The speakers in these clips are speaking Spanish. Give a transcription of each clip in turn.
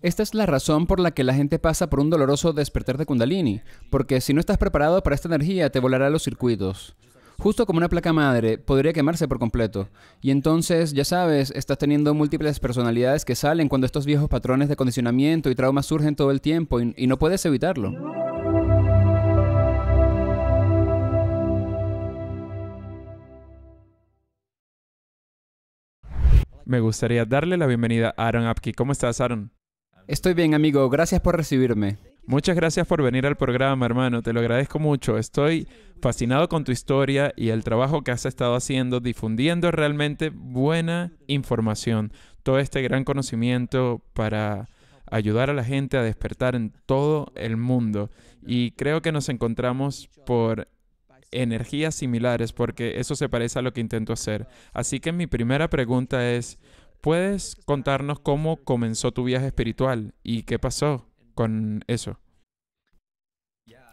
Esta es la razón por la que la gente pasa por un doloroso despertar de Kundalini, porque si no estás preparado para esta energía, te volará los circuitos. Justo como una placa madre, podría quemarse por completo. Y entonces, ya sabes, estás teniendo múltiples personalidades que salen cuando estos viejos patrones de condicionamiento y traumas surgen todo el tiempo y no puedes evitarlo. Me gustaría darle la bienvenida a Aaron Apke. ¿Cómo estás, Aaron? Estoy bien, amigo. Gracias por recibirme. Muchas gracias por venir al programa, hermano. Te lo agradezco mucho. Estoy fascinado con tu historia y el trabajo que has estado haciendo, difundiendo realmente buena información. Todo este gran conocimiento para ayudar a la gente a despertar en todo el mundo. Y creo que nos encontramos por energías similares porque eso se parece a lo que intento hacer. Así que mi primera pregunta es, ¿puedes contarnos cómo comenzó tu viaje espiritual y qué pasó con eso?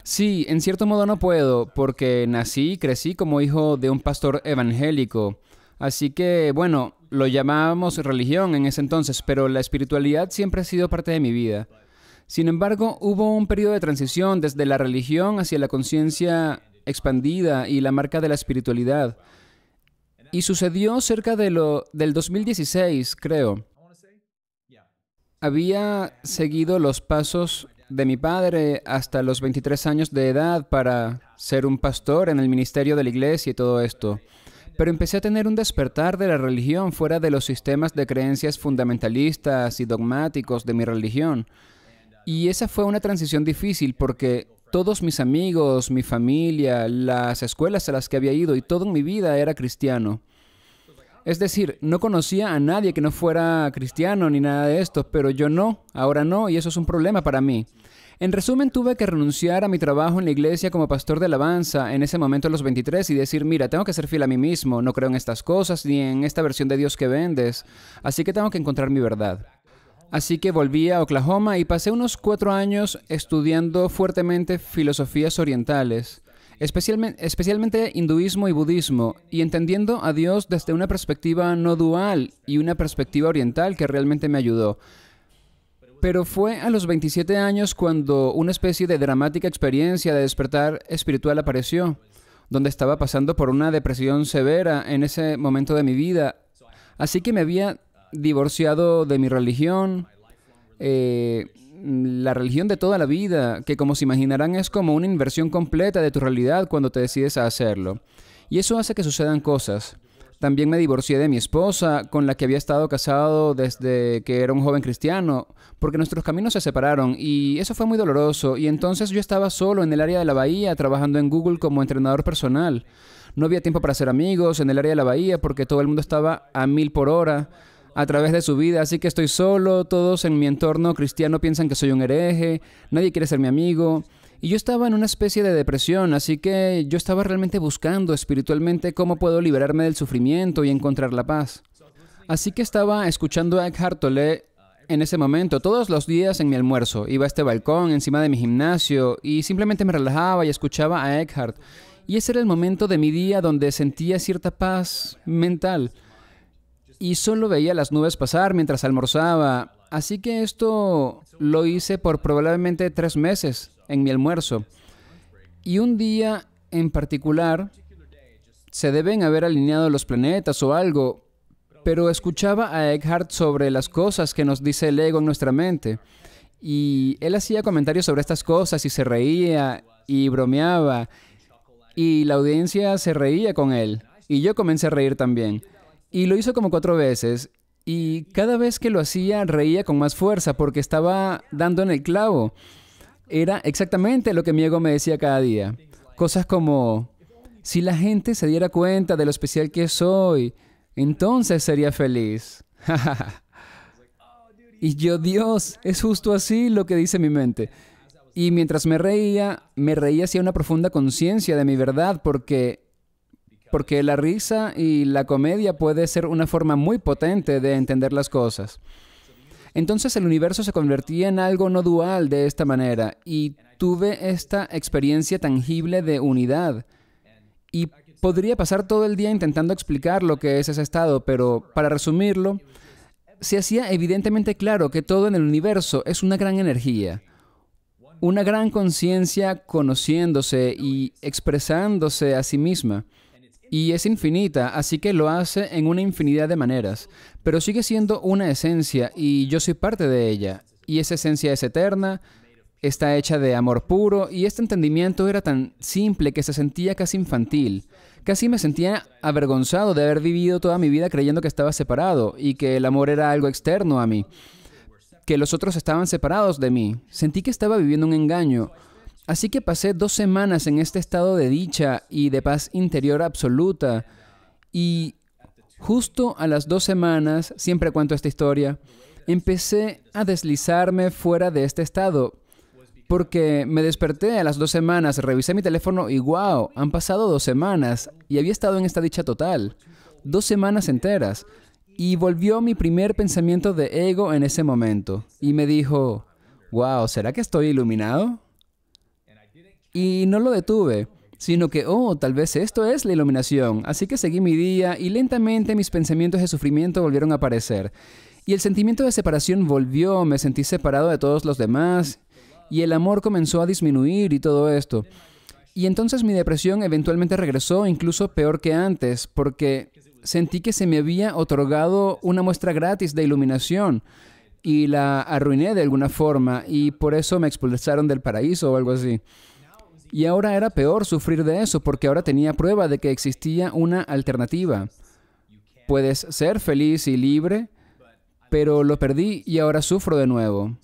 Sí, en cierto modo no puedo, porque nací y crecí como hijo de un pastor evangélico. Así que, bueno, lo llamábamos religión en ese entonces, pero la espiritualidad siempre ha sido parte de mi vida. Sin embargo, hubo un periodo de transición desde la religión hacia la conciencia expandida y la marca de la espiritualidad. Y sucedió cerca del 2016, creo. Había seguido los pasos de mi padre hasta los 23 años de edad para ser un pastor en el ministerio de la iglesia y todo esto. Pero empecé a tener un despertar de la religión fuera de los sistemas de creencias fundamentalistas y dogmáticos de mi religión. Y esa fue una transición difícil porque todos mis amigos, mi familia, las escuelas a las que había ido y todo en mi vida era cristiano. Es decir, no conocía a nadie que no fuera cristiano ni nada de esto, pero yo no, ahora no, y eso es un problema para mí. En resumen, tuve que renunciar a mi trabajo en la iglesia como pastor de alabanza en ese momento a los 23 y decir, mira, tengo que ser fiel a mí mismo, no creo en estas cosas ni en esta versión de Dios que vendes, así que tengo que encontrar mi verdad. Así que volví a Oklahoma y pasé unos 4 años estudiando fuertemente filosofías orientales, especialmente hinduismo y budismo, y entendiendo a Dios desde una perspectiva no dual y una perspectiva oriental que realmente me ayudó. Pero fue a los 27 años cuando una especie de dramática experiencia de despertar espiritual apareció, donde estaba pasando por una depresión severa en ese momento de mi vida. Así que me había divorciado de mi religión, la religión de toda la vida, que como se imaginarán es como una inversión completa de tu realidad cuando te decides a hacerlo. Y eso hace que sucedan cosas. También me divorcié de mi esposa, con la que había estado casado desde que era un joven cristiano, porque nuestros caminos se separaron y eso fue muy doloroso. Y entonces yo estaba solo en el área de la bahía, trabajando en Google como entrenador personal. No había tiempo para hacer amigos en el área de la bahía porque todo el mundo estaba a 1000 por hora a través de su vida, así que estoy solo, todos en mi entorno cristiano piensan que soy un hereje, nadie quiere ser mi amigo. Y yo estaba en una especie de depresión, así que yo estaba realmente buscando espiritualmente cómo puedo liberarme del sufrimiento y encontrar la paz. Así que estaba escuchando a Eckhart Tolle en ese momento, todos los días en mi almuerzo. Iba a este balcón encima de mi gimnasio y simplemente me relajaba y escuchaba a Eckhart. Y ese era el momento de mi día donde sentía cierta paz mental. Y solo veía las nubes pasar mientras almorzaba. Así que esto lo hice por probablemente 3 meses en mi almuerzo. Y un día en particular, se deben haber alineado los planetas o algo, pero escuchaba a Eckhart sobre las cosas que nos dice el ego en nuestra mente. Y él hacía comentarios sobre estas cosas y se reía y bromeaba. Y la audiencia se reía con él. Y yo comencé a reír también. Y lo hizo como 4 veces. Y cada vez que lo hacía, reía con más fuerza porque estaba dando en el clavo. Era exactamente lo que mi ego me decía cada día. Cosas como, si la gente se diera cuenta de lo especial que soy, entonces sería feliz. Y yo, Dios, es justo así lo que dice mi mente. Y mientras me reía hacia una profunda conciencia de mi verdad porque la risa y la comedia puede ser una forma muy potente de entender las cosas. Entonces el universo se convertía en algo no dual de esta manera y tuve esta experiencia tangible de unidad. Y podría pasar todo el día intentando explicar lo que es ese estado, pero para resumirlo, se hacía evidentemente claro que todo en el universo es una gran energía, una gran conciencia conociéndose y expresándose a sí misma. Y es infinita, así que lo hace en una infinidad de maneras, pero sigue siendo una esencia y yo soy parte de ella. Y esa esencia es eterna, está hecha de amor puro y este entendimiento era tan simple que se sentía casi infantil. Casi me sentía avergonzado de haber vivido toda mi vida creyendo que estaba separado y que el amor era algo externo a mí, que los otros estaban separados de mí. Sentí que estaba viviendo un engaño. Así que pasé 2 semanas en este estado de dicha y de paz interior absoluta. Y justo a las 2 semanas, siempre cuento esta historia, empecé a deslizarme fuera de este estado. Porque me desperté a las 2 semanas, revisé mi teléfono y ¡wow! Han pasado 2 semanas y había estado en esta dicha total. 2 semanas enteras. Y volvió mi primer pensamiento de ego en ese momento. Y me dijo, ¡wow! ¿Será que estoy iluminado? Y no lo detuve, sino que, tal vez esto es la iluminación. Así que seguí mi día y lentamente mis pensamientos de sufrimiento volvieron a aparecer. Y el sentimiento de separación volvió, me sentí separado de todos los demás. Y el amor comenzó a disminuir y todo esto. Y entonces mi depresión eventualmente regresó, incluso peor que antes, porque sentí que se me había otorgado una muestra gratis de iluminación y la arruiné de alguna forma y por eso me expulsaron del paraíso o algo así. Y ahora era peor sufrir de eso porque ahora tenía prueba de que existía una alternativa. Puedes ser feliz y libre, pero lo perdí y ahora sufro de nuevo.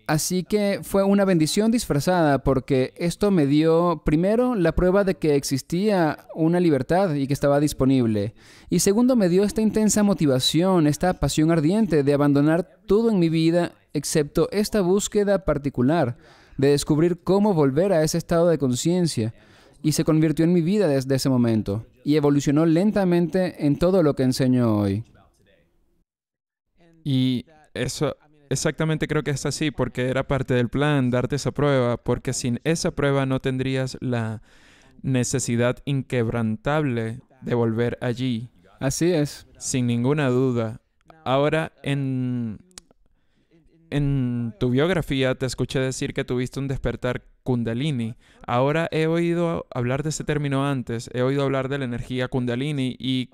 Así que fue una bendición disfrazada porque esto me dio, primero, la prueba de que existía una libertad y que estaba disponible. Y segundo, me dio esta intensa motivación, esta pasión ardiente de abandonar todo en mi vida, excepto esta búsqueda particular de descubrir cómo volver a ese estado de conciencia. Y se convirtió en mi vida desde ese momento. Y evolucionó lentamente en todo lo que enseño hoy. Y eso exactamente creo que es así, porque era parte del plan darte esa prueba, porque sin esa prueba no tendrías la necesidad inquebrantable de volver allí. Así es. Sin ninguna duda. Ahora, en tu biografía te escuché decir que tuviste un despertar Kundalini. Ahora he oído hablar de ese término antes, he oído hablar de la energía Kundalini y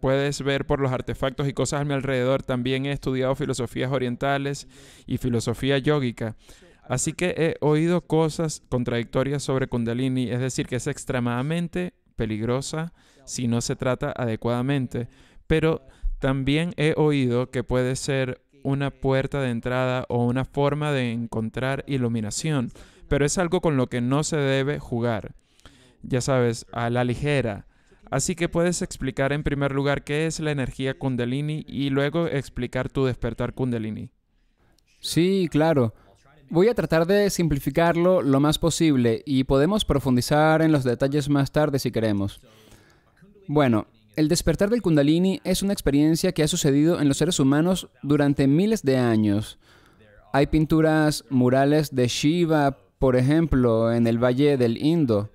puedes ver por los artefactos y cosas a mi alrededor. También he estudiado filosofías orientales y filosofía yógica. Así que he oído cosas contradictorias sobre Kundalini, es decir, que es extremadamente peligrosa si no se trata adecuadamente. Pero también he oído que puede ser una puerta de entrada o una forma de encontrar iluminación. Pero es algo con lo que no se debe jugar. Ya sabes, a la ligera. Así que puedes explicar en primer lugar qué es la energía Kundalini y luego explicar tu despertar Kundalini. Sí, claro. Voy a tratar de simplificarlo lo más posible y podemos profundizar en los detalles más tarde si queremos. Bueno, el despertar del Kundalini es una experiencia que ha sucedido en los seres humanos durante miles de años. Hay pinturas murales de Shiva, por ejemplo, en el Valle del Indo,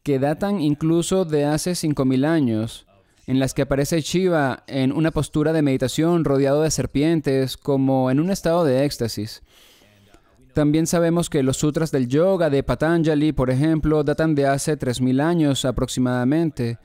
que datan incluso de hace 5.000 años, en las que aparece Shiva en una postura de meditación rodeado de serpientes, como en un estado de éxtasis. También sabemos que los sutras del yoga de Patanjali, por ejemplo, datan de hace 3.000 años aproximadamente.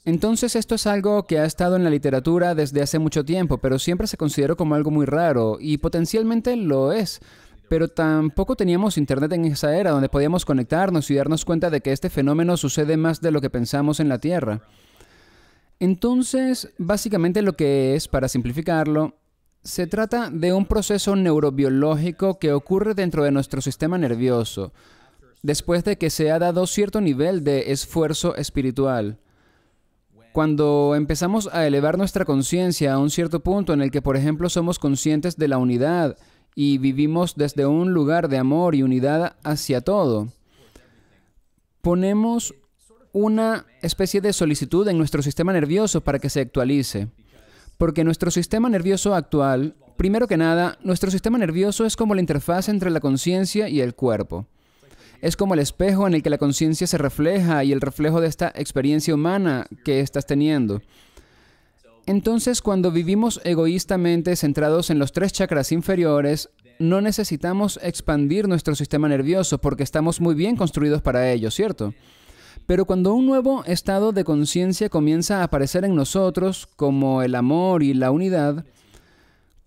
Entonces esto es algo que ha estado en la literatura desde hace mucho tiempo, pero siempre se consideró como algo muy raro, y potencialmente lo es. Pero tampoco teníamos internet en esa era donde podíamos conectarnos y darnos cuenta de que este fenómeno sucede más de lo que pensamos en la Tierra. Entonces, básicamente lo que es, para simplificarlo, se trata de un proceso neurobiológico que ocurre dentro de nuestro sistema nervioso, después de que se ha dado cierto nivel de esfuerzo espiritual. Cuando empezamos a elevar nuestra conciencia a un cierto punto en el que, por ejemplo, somos conscientes de la unidad, y vivimos desde un lugar de amor y unidad hacia todo, ponemos una especie de solicitud en nuestro sistema nervioso para que se actualice. Porque nuestro sistema nervioso actual, primero que nada, nuestro sistema nervioso es como la interfaz entre la conciencia y el cuerpo. Es como el espejo en el que la conciencia se refleja y el reflejo de esta experiencia humana que estás teniendo. Entonces, cuando vivimos egoístamente centrados en los 3 chakras inferiores, no necesitamos expandir nuestro sistema nervioso porque estamos muy bien construidos para ello, ¿cierto? Pero cuando un nuevo estado de conciencia comienza a aparecer en nosotros, como el amor y la unidad,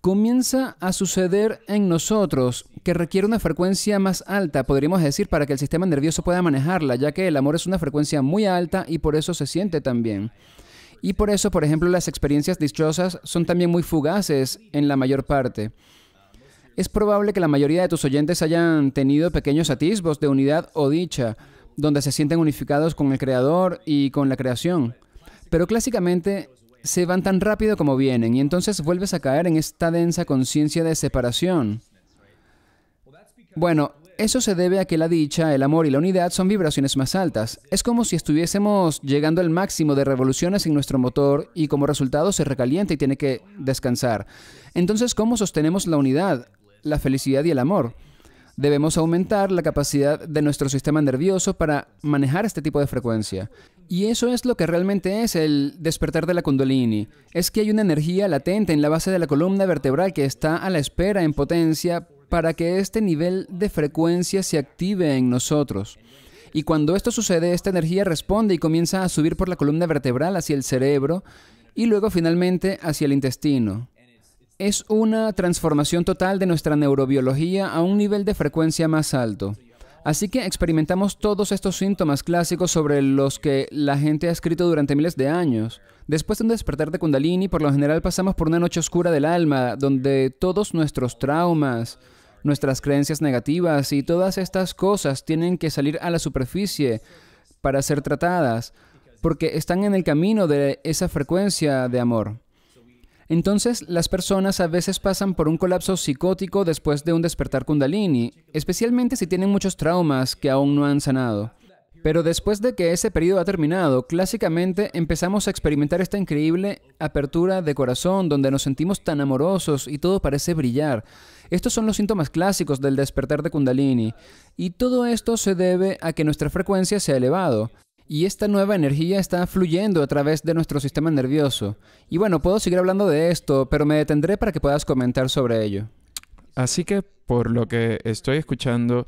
comienza a suceder en nosotros que requiere una frecuencia más alta, podríamos decir, para que el sistema nervioso pueda manejarla, ya que el amor es una frecuencia muy alta y por eso se siente tan bien. Y por eso, por ejemplo, las experiencias dichosas son también muy fugaces en la mayor parte. Es probable que la mayoría de tus oyentes hayan tenido pequeños atisbos de unidad o dicha, donde se sienten unificados con el Creador y con la creación. Pero clásicamente se van tan rápido como vienen y entonces vuelves a caer en esta densa conciencia de separación. Bueno, eso se debe a que la dicha, el amor y la unidad son vibraciones más altas. Es como si estuviésemos llegando al máximo de revoluciones en nuestro motor y como resultado se recalienta y tiene que descansar. Entonces, ¿cómo sostenemos la unidad, la felicidad y el amor? Debemos aumentar la capacidad de nuestro sistema nervioso para manejar este tipo de frecuencia. Y eso es lo que realmente es el despertar de la Kundalini. Es que hay una energía latente en la base de la columna vertebral que está a la espera en potencia para que este nivel de frecuencia se active en nosotros. Y cuando esto sucede, esta energía responde y comienza a subir por la columna vertebral hacia el cerebro y luego finalmente hacia el intestino. Es una transformación total de nuestra neurobiología a un nivel de frecuencia más alto. Así que experimentamos todos estos síntomas clásicos sobre los que la gente ha escrito durante miles de años. Después de un despertar de Kundalini, por lo general pasamos por una noche oscura del alma, donde todos nuestros traumas, nuestras creencias negativas y todas estas cosas tienen que salir a la superficie para ser tratadas, porque están en el camino de esa frecuencia de amor. Entonces, las personas a veces pasan por un colapso psicótico después de un despertar Kundalini, especialmente si tienen muchos traumas que aún no han sanado. Pero después de que ese periodo ha terminado, clásicamente empezamos a experimentar esta increíble apertura de corazón donde nos sentimos tan amorosos y todo parece brillar. Estos son los síntomas clásicos del despertar de Kundalini. Y todo esto se debe a que nuestra frecuencia se ha elevado. Y esta nueva energía está fluyendo a través de nuestro sistema nervioso. Y bueno, puedo seguir hablando de esto, pero me detendré para que puedas comentar sobre ello. Así que por lo que estoy escuchando,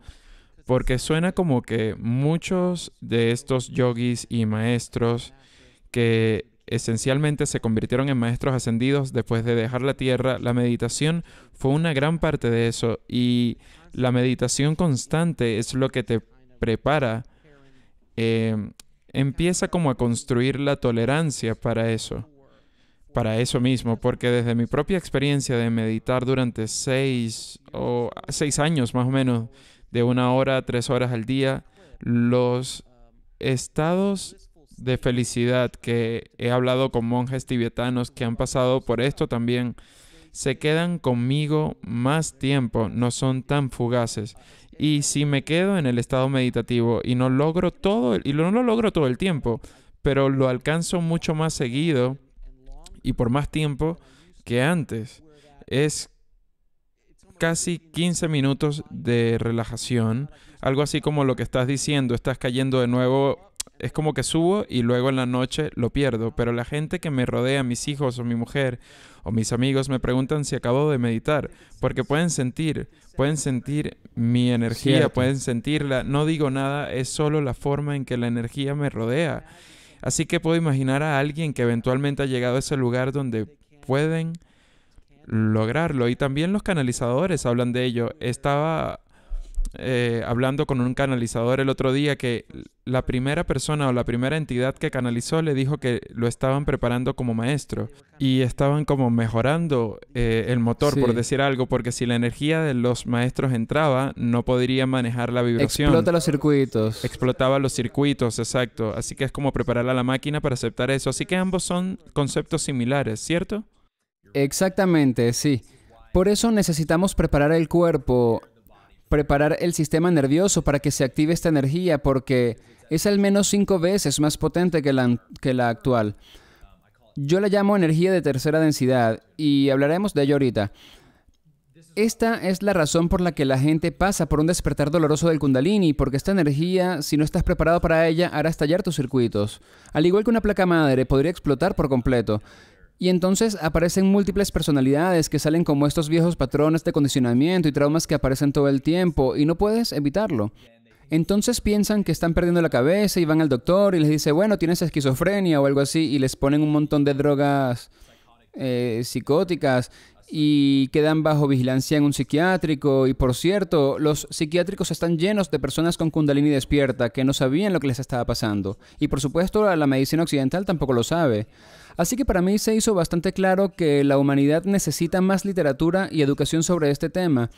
porque suena como que muchos de estos yogis y maestros que esencialmente se convirtieron en maestros ascendidos después de dejar la tierra, la meditación fue una gran parte de eso. Y la meditación constante es lo que te prepara. Empieza como a construir la tolerancia para eso mismo, porque desde mi propia experiencia de meditar durante 6 años más o menos, de 1 hora a 3 horas al día, los estados de felicidad que he hablado con monjes tibetanos que han pasado por esto también, se quedan conmigo más tiempo, no son tan fugaces. Y si me quedo en el estado meditativo y no lo logro todo el tiempo, pero lo alcanzo mucho más seguido y por más tiempo que antes. Es casi 15 minutos de relajación, algo así como lo que estás diciendo, estás cayendo de nuevo. Es como que subo y luego en la noche lo pierdo, pero la gente que me rodea, mis hijos o mi mujer o mis amigos me preguntan si acabo de meditar, porque pueden sentir mi energía, Cierto. pueden sentirla. No digo nada, es solo la forma en que la energía me rodea. Así que puedo imaginar a alguien que eventualmente ha llegado a ese lugar donde pueden lograrlo. Y también los canalizadores hablan de ello. Estaba hablando con un canalizador el otro día que la primera persona o la primera entidad que canalizó le dijo que lo estaban preparando como maestro y estaban como mejorando el motor, Sí. por decir algo, porque si la energía de los maestros entraba, no podría manejar la vibración. Explota los circuitos. Explotaba los circuitos, exacto. Así que es como preparar a la máquina para aceptar eso. Así que ambos son conceptos similares, ¿cierto? Exactamente, sí. Por eso necesitamos preparar el cuerpo, preparar el sistema nervioso para que se active esta energía, porque es al menos 5 veces más potente que la actual. Yo la llamo energía de tercera densidad y hablaremos de ello ahorita. Esta es la razón por la que la gente pasa por un despertar doloroso del Kundalini, porque esta energía, si no estás preparado para ella, hará estallar tus circuitos. Al igual que una placa madre, podría explotar por completo. Y entonces aparecen múltiples personalidades que salen como estos viejos patrones de condicionamiento y traumas que aparecen todo el tiempo y no puedes evitarlo. Entonces piensan que están perdiendo la cabeza y van al doctor y les dice, bueno, tienes esquizofrenia o algo así, y les ponen un montón de drogas psicóticas y quedan bajo vigilancia en un psiquiátrico. Y por cierto, los psiquiátricos están llenos de personas con Kundalini despierta que no sabían lo que les estaba pasando. Y por supuesto, la medicina occidental tampoco lo sabe. Así que para mí se hizo bastante claro que la humanidad necesita más literatura y educación sobre este tema,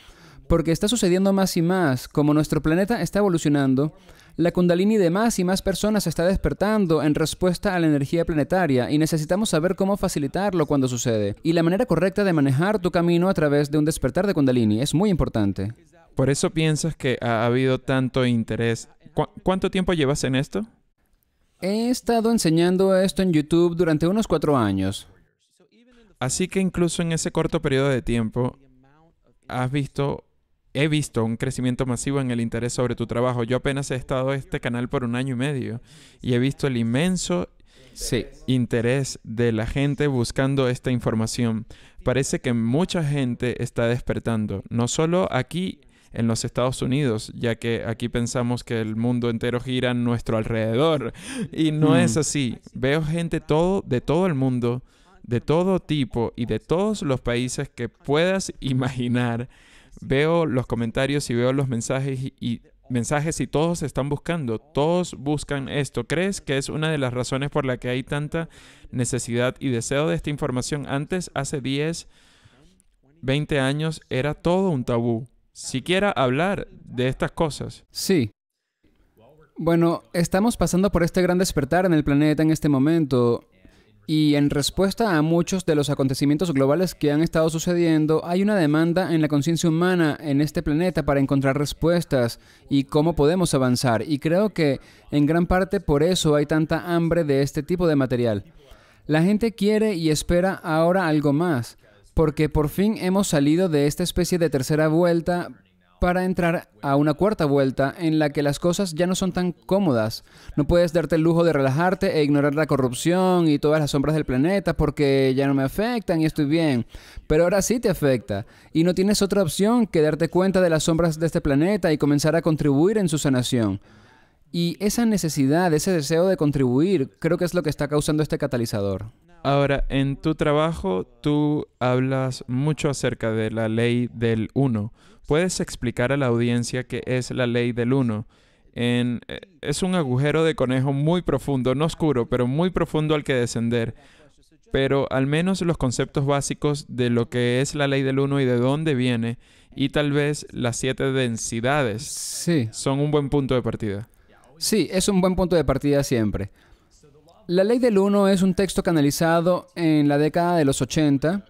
porque está sucediendo más y más. Como nuestro planeta está evolucionando, la Kundalini de más y más personas está despertando en respuesta a la energía planetaria y necesitamos saber cómo facilitarlo cuando sucede. Y la manera correcta de manejar tu camino a través de un despertar de Kundalini es muy importante. Por eso piensas que ha habido tanto interés. ¿Cuánto tiempo llevas en esto? He estado enseñando esto en YouTube durante unos 4 años. Así que incluso en ese corto periodo de tiempo, he visto un crecimiento masivo en el interés sobre tu trabajo. Yo apenas he estado en este canal por 1 año y medio y he visto el inmenso interés de la gente buscando esta información. Parece que mucha gente está despertando, no solo aquí en los Estados Unidos, ya que aquí pensamos que el mundo entero gira a nuestro alrededor. Y no es así. Veo gente de todo el mundo, de todo tipo y de todos los países que puedas imaginar. Veo los comentarios y veo los mensajes y todos están buscando. Todos buscan esto. ¿Crees que es una de las razones por la que hay tanta necesidad y deseo de esta información? Antes, hace 10, 20 años, era todo un tabú. Siquiera hablar de estas cosas. Sí. Bueno, estamos pasando por este gran despertar en el planeta en este momento. Y en respuesta a muchos de los acontecimientos globales que han estado sucediendo, hay una demanda en la conciencia humana en este planeta para encontrar respuestas y cómo podemos avanzar. Y creo que en gran parte por eso hay tanta hambre de este tipo de material. La gente quiere y espera ahora algo más, porque por fin hemos salido de esta especie de tercera vuelta para entrar a una cuarta vuelta en la que las cosas ya no son tan cómodas. No puedes darte el lujo de relajarte e ignorar la corrupción y todas las sombras del planeta porque ya no me afectan y estoy bien. Pero ahora sí te afecta y no tienes otra opción que darte cuenta de las sombras de este planeta y comenzar a contribuir en su sanación. Y esa necesidad, ese deseo de contribuir, creo que es lo que está causando este catalizador. Ahora, en tu trabajo, tú hablas mucho acerca de la ley del uno. ¿Puedes explicar a la audiencia qué es la ley del uno? Es un agujero de conejo muy profundo, no oscuro, pero muy profundo al que descender. Pero al menos los conceptos básicos de lo que es la ley del uno y de dónde viene, y tal vez las 7 densidades, son un buen punto de partida. Sí, es un buen punto de partida siempre. La ley del uno es un texto canalizado en la década de los 80.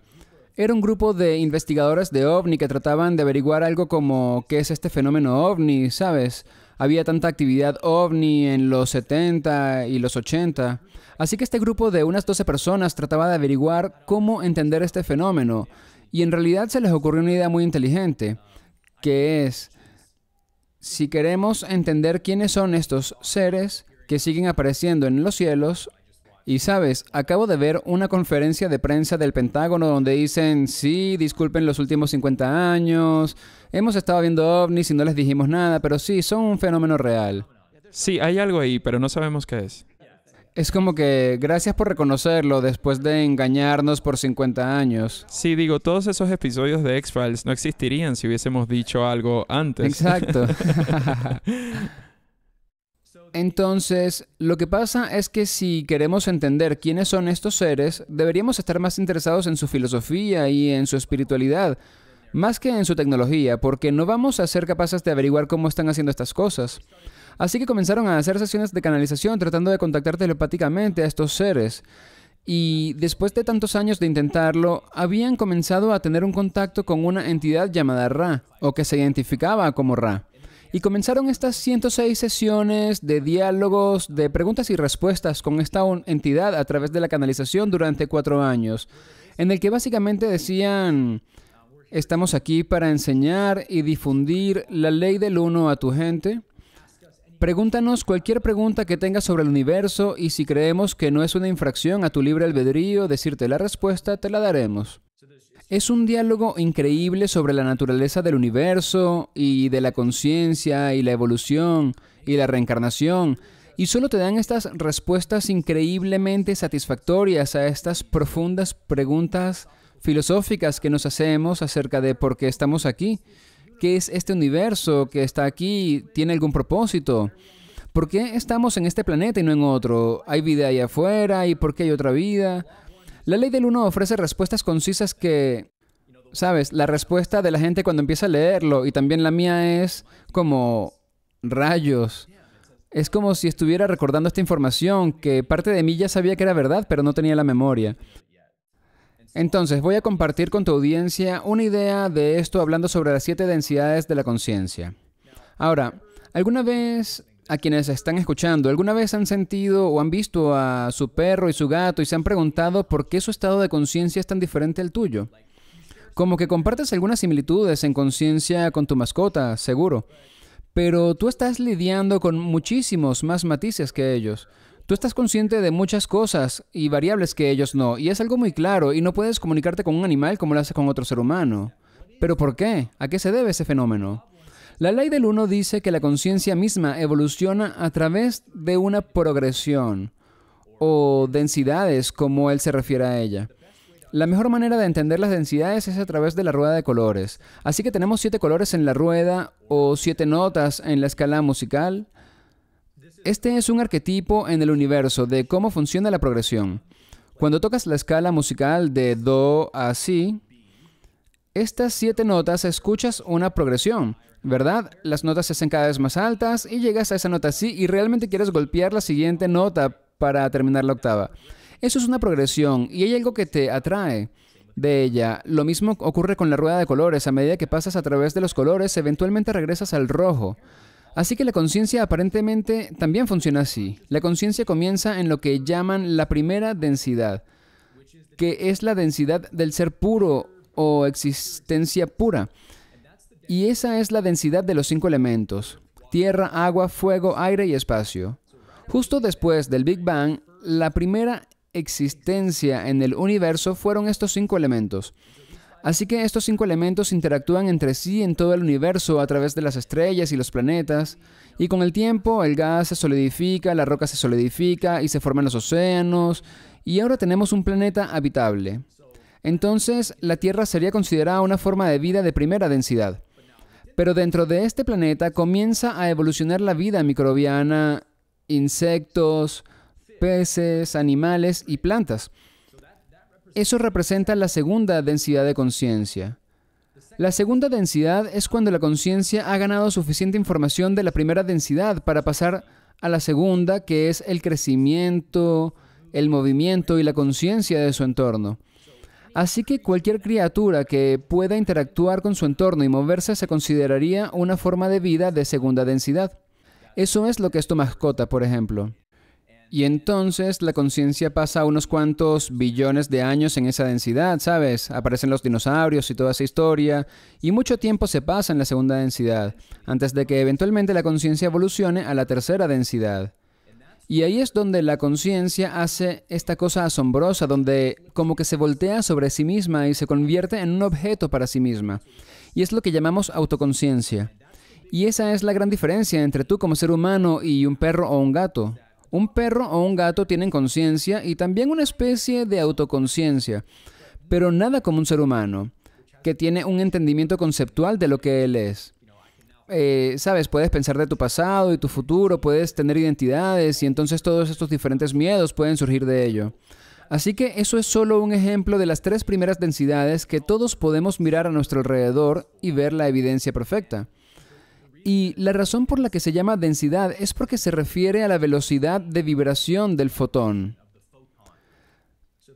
Era un grupo de investigadores de OVNI que trataban de averiguar algo como qué es este fenómeno OVNI, ¿sabes? Había tanta actividad OVNI en los 70 y los 80. Así que este grupo de unas 12 personas trataba de averiguar cómo entender este fenómeno. Y en realidad se les ocurrió una idea muy inteligente, que es, si queremos entender quiénes son estos seres que siguen apareciendo en los cielos. Y sabes, acabo de ver una conferencia de prensa del Pentágono donde dicen, sí, disculpen los últimos 50 años, hemos estado viendo ovnis y no les dijimos nada, pero sí, son un fenómeno real. Sí, hay algo ahí, pero no sabemos qué es. Es como que, gracias por reconocerlo después de engañarnos por 50 años. Sí, digo, todos esos episodios de X-Files no existirían si hubiésemos dicho algo antes. Exacto. Entonces, lo que pasa es que si queremos entender quiénes son estos seres, deberíamos estar más interesados en su filosofía y en su espiritualidad, más que en su tecnología, porque no vamos a ser capaces de averiguar cómo están haciendo estas cosas. Así que comenzaron a hacer sesiones de canalización tratando de contactar telepáticamente a estos seres. Y después de tantos años de intentarlo, habían comenzado a tener un contacto con una entidad llamada Ra, o que se identificaba como Ra. Y comenzaron estas 106 sesiones de diálogos, de preguntas y respuestas con esta entidad a través de la canalización durante 4 años, en el que básicamente decían, estamos aquí para enseñar y difundir la ley del uno a tu gente, Pregúntanos cualquier pregunta que tengas sobre el universo y si creemos que no es una infracción a tu libre albedrío decirte la respuesta, te la daremos. Es un diálogo increíble sobre la naturaleza del universo y de la conciencia y la evolución y la reencarnación. Y solo te dan estas respuestas increíblemente satisfactorias a estas profundas preguntas filosóficas que nos hacemos acerca de por qué estamos aquí. ¿Qué es este universo que está aquí? ¿Tiene algún propósito? ¿Por qué estamos en este planeta y no en otro? ¿Hay vida ahí afuera? ¿Y por qué hay otra vida? La ley del uno ofrece respuestas concisas que, ¿sabes? La respuesta de la gente cuando empieza a leerlo y también la mía es como rayos. Es como si estuviera recordando esta información que parte de mí ya sabía que era verdad, pero no tenía la memoria. Entonces, voy a compartir con tu audiencia una idea de esto hablando sobre las 7 densidades de la conciencia. Ahora, ¿alguna vez, a quienes están escuchando, alguna vez han sentido o han visto a su perro y su gato y se han preguntado por qué su estado de conciencia es tan diferente al tuyo? Como que compartes algunas similitudes en conciencia con tu mascota, seguro. Pero tú estás lidiando con muchísimos más matices que ellos. Tú estás consciente de muchas cosas y variables que ellos no, y es algo muy claro, y no puedes comunicarte con un animal como lo haces con otro ser humano. ¿Pero por qué? ¿A qué se debe ese fenómeno? La ley del uno dice que la conciencia misma evoluciona a través de una progresión, o densidades, como él se refiere a ella. La mejor manera de entender las densidades es a través de la rueda de colores. Así que tenemos 7 colores en la rueda, o 7 notas en la escala musical. Este es un arquetipo en el universo de cómo funciona la progresión. Cuando tocas la escala musical de Do a Si, estas 7 notas escuchas una progresión, ¿verdad? Las notas se hacen cada vez más altas y llegas a esa nota Si y realmente quieres golpear la siguiente nota para terminar la octava. Eso es una progresión y hay algo que te atrae de ella. Lo mismo ocurre con la rueda de colores. A medida que pasas a través de los colores, eventualmente regresas al rojo. Así que la conciencia aparentemente también funciona así. La conciencia comienza en lo que llaman la primera densidad, que es la densidad del ser puro o existencia pura. Y esa es la densidad de los 5 elementos: tierra, agua, fuego, aire y espacio. Justo después del Big Bang, la primera existencia en el universo fueron estos 5 elementos. Así que estos 5 elementos interactúan entre sí en todo el universo a través de las estrellas y los planetas, y con el tiempo el gas se solidifica, la roca se solidifica y se forman los océanos, y ahora tenemos un planeta habitable. Entonces, la Tierra sería considerada una forma de vida de primera densidad. Pero dentro de este planeta comienza a evolucionar la vida microbiana, insectos, peces, animales y plantas. Eso representa la segunda densidad de conciencia. La segunda densidad es cuando la conciencia ha ganado suficiente información de la primera densidad para pasar a la segunda, que es el crecimiento, el movimiento y la conciencia de su entorno. Así que cualquier criatura que pueda interactuar con su entorno y moverse se consideraría una forma de vida de segunda densidad. Eso es lo que es tu mascota, por ejemplo. Y entonces la conciencia pasa unos cuantos billones de años en esa densidad, ¿sabes? Aparecen los dinosaurios y toda esa historia, y mucho tiempo se pasa en la segunda densidad, antes de que eventualmente la conciencia evolucione a la tercera densidad. Y ahí es donde la conciencia hace esta cosa asombrosa, donde como que se voltea sobre sí misma y se convierte en un objeto para sí misma. Y es lo que llamamos autoconciencia. Y esa es la gran diferencia entre tú como ser humano y un perro o un gato. Un perro o un gato tienen conciencia y también una especie de autoconciencia, pero nada como un ser humano, que tiene un entendimiento conceptual de lo que él es. Sabes, puedes pensar de tu pasado y tu futuro, puedes tener identidades y entonces todos estos diferentes miedos pueden surgir de ello. Así que eso es solo un ejemplo de las 3 primeras densidades que todos podemos mirar a nuestro alrededor y ver la evidencia perfecta. Y la razón por la que se llama densidad es porque se refiere a la velocidad de vibración del fotón.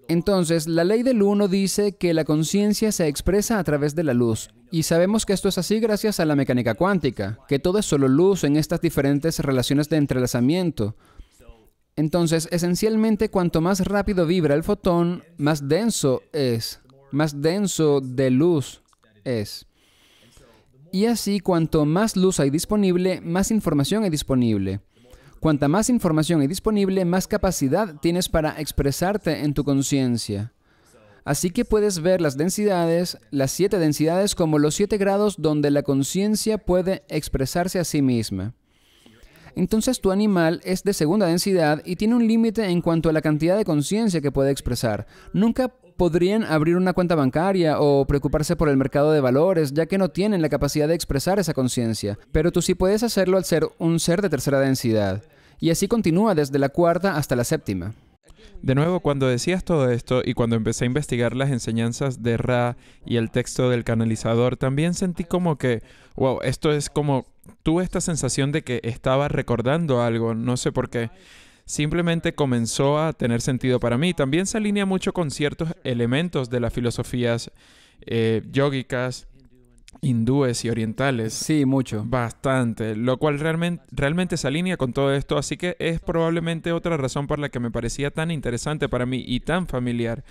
Entonces, la ley del uno dice que la conciencia se expresa a través de la luz. Y sabemos que esto es así gracias a la mecánica cuántica, que todo es solo luz en estas diferentes relaciones de entrelazamiento. Entonces, esencialmente, cuanto más rápido vibra el fotón, más denso es, más denso de luz es. Y así, cuanto más luz hay disponible, más información hay disponible. Cuanta más información hay disponible, más capacidad tienes para expresarte en tu conciencia. Así que puedes ver las densidades, las 7 densidades, como los 7 grados donde la conciencia puede expresarse a sí misma. Entonces tu animal es de segunda densidad y tiene un límite en cuanto a la cantidad de conciencia que puede expresar. Nunca podrían abrir una cuenta bancaria o preocuparse por el mercado de valores, ya que no tienen la capacidad de expresar esa conciencia. Pero tú sí puedes hacerlo al ser un ser de tercera densidad. Y así continúa desde la cuarta hasta la séptima. De nuevo, cuando decías todo esto y cuando empecé a investigar las enseñanzas de Ra y el texto del canalizador, también sentí como que, wow, esto es como, tuve esta sensación de que estaba recordando algo, no sé por qué. Simplemente comenzó a tener sentido para mí. También se alinea mucho con ciertos elementos de las filosofías yógicas, hindúes y orientales. Sí, mucho. Bastante, lo cual realmente se alinea con todo esto, así que es probablemente otra razón por la que me parecía tan interesante para mí y tan familiar.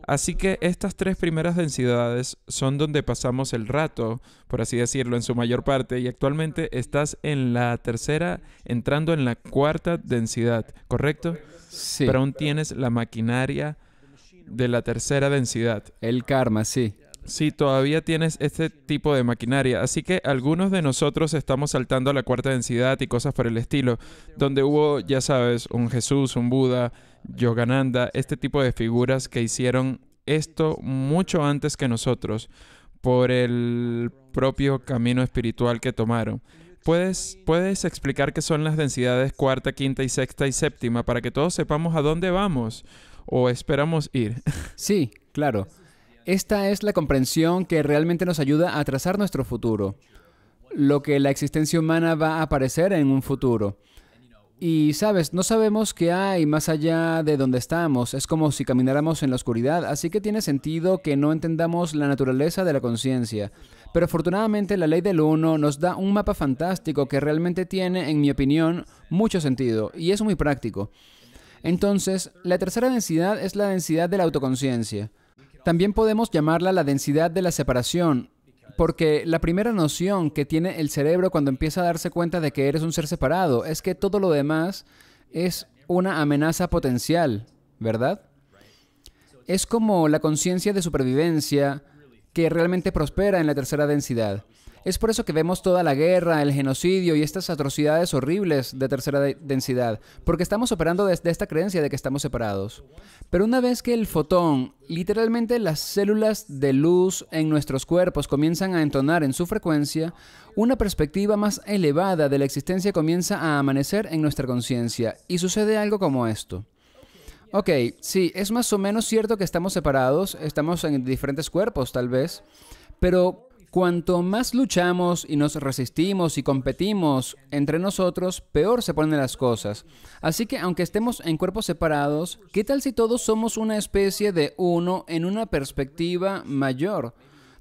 Así que estas 3 primeras densidades son donde pasamos el rato, por así decirlo, en su mayor parte, y actualmente estás en la tercera, entrando en la cuarta densidad, ¿correcto? Sí. Pero aún tienes la maquinaria de la tercera densidad. El karma, sí. Sí, todavía tienes este tipo de maquinaria, así que algunos de nosotros estamos saltando a la cuarta densidad y cosas por el estilo, donde hubo, ya sabes, un Jesús, un Buda, Yogananda, este tipo de figuras que hicieron esto mucho antes que nosotros, por el propio camino espiritual que tomaron. ¿Puedes explicar qué son las densidades cuarta, quinta y sexta y séptima para que todos sepamos a dónde vamos o esperamos ir? Sí, claro. Esta es la comprensión que realmente nos ayuda a trazar nuestro futuro, lo que la existencia humana va a aparecer en un futuro. Y, sabes, no sabemos qué hay más allá de donde estamos, es como si camináramos en la oscuridad, así que tiene sentido que no entendamos la naturaleza de la conciencia. Pero afortunadamente la ley del uno nos da un mapa fantástico que realmente tiene, en mi opinión, mucho sentido, y es muy práctico. Entonces, la tercera densidad es la densidad de la autoconciencia. También podemos llamarla la densidad de la separación, porque la primera noción que tiene el cerebro cuando empieza a darse cuenta de que eres un ser separado es que todo lo demás es una amenaza potencial, ¿verdad? Es como la conciencia de supervivencia que realmente prospera en la tercera densidad. Es por eso que vemos toda la guerra, el genocidio y estas atrocidades horribles de tercera densidad, porque estamos operando desde esta creencia de que estamos separados. Pero una vez que el fotón, literalmente las células de luz en nuestros cuerpos comienzan a entonar en su frecuencia, una perspectiva más elevada de la existencia comienza a amanecer en nuestra conciencia, y sucede algo como esto. Ok, sí, es más o menos cierto que estamos separados, estamos en diferentes cuerpos tal vez, pero cuanto más luchamos y nos resistimos y competimos entre nosotros, peor se ponen las cosas. Así que aunque estemos en cuerpos separados, ¿qué tal si todos somos una especie de uno en una perspectiva mayor?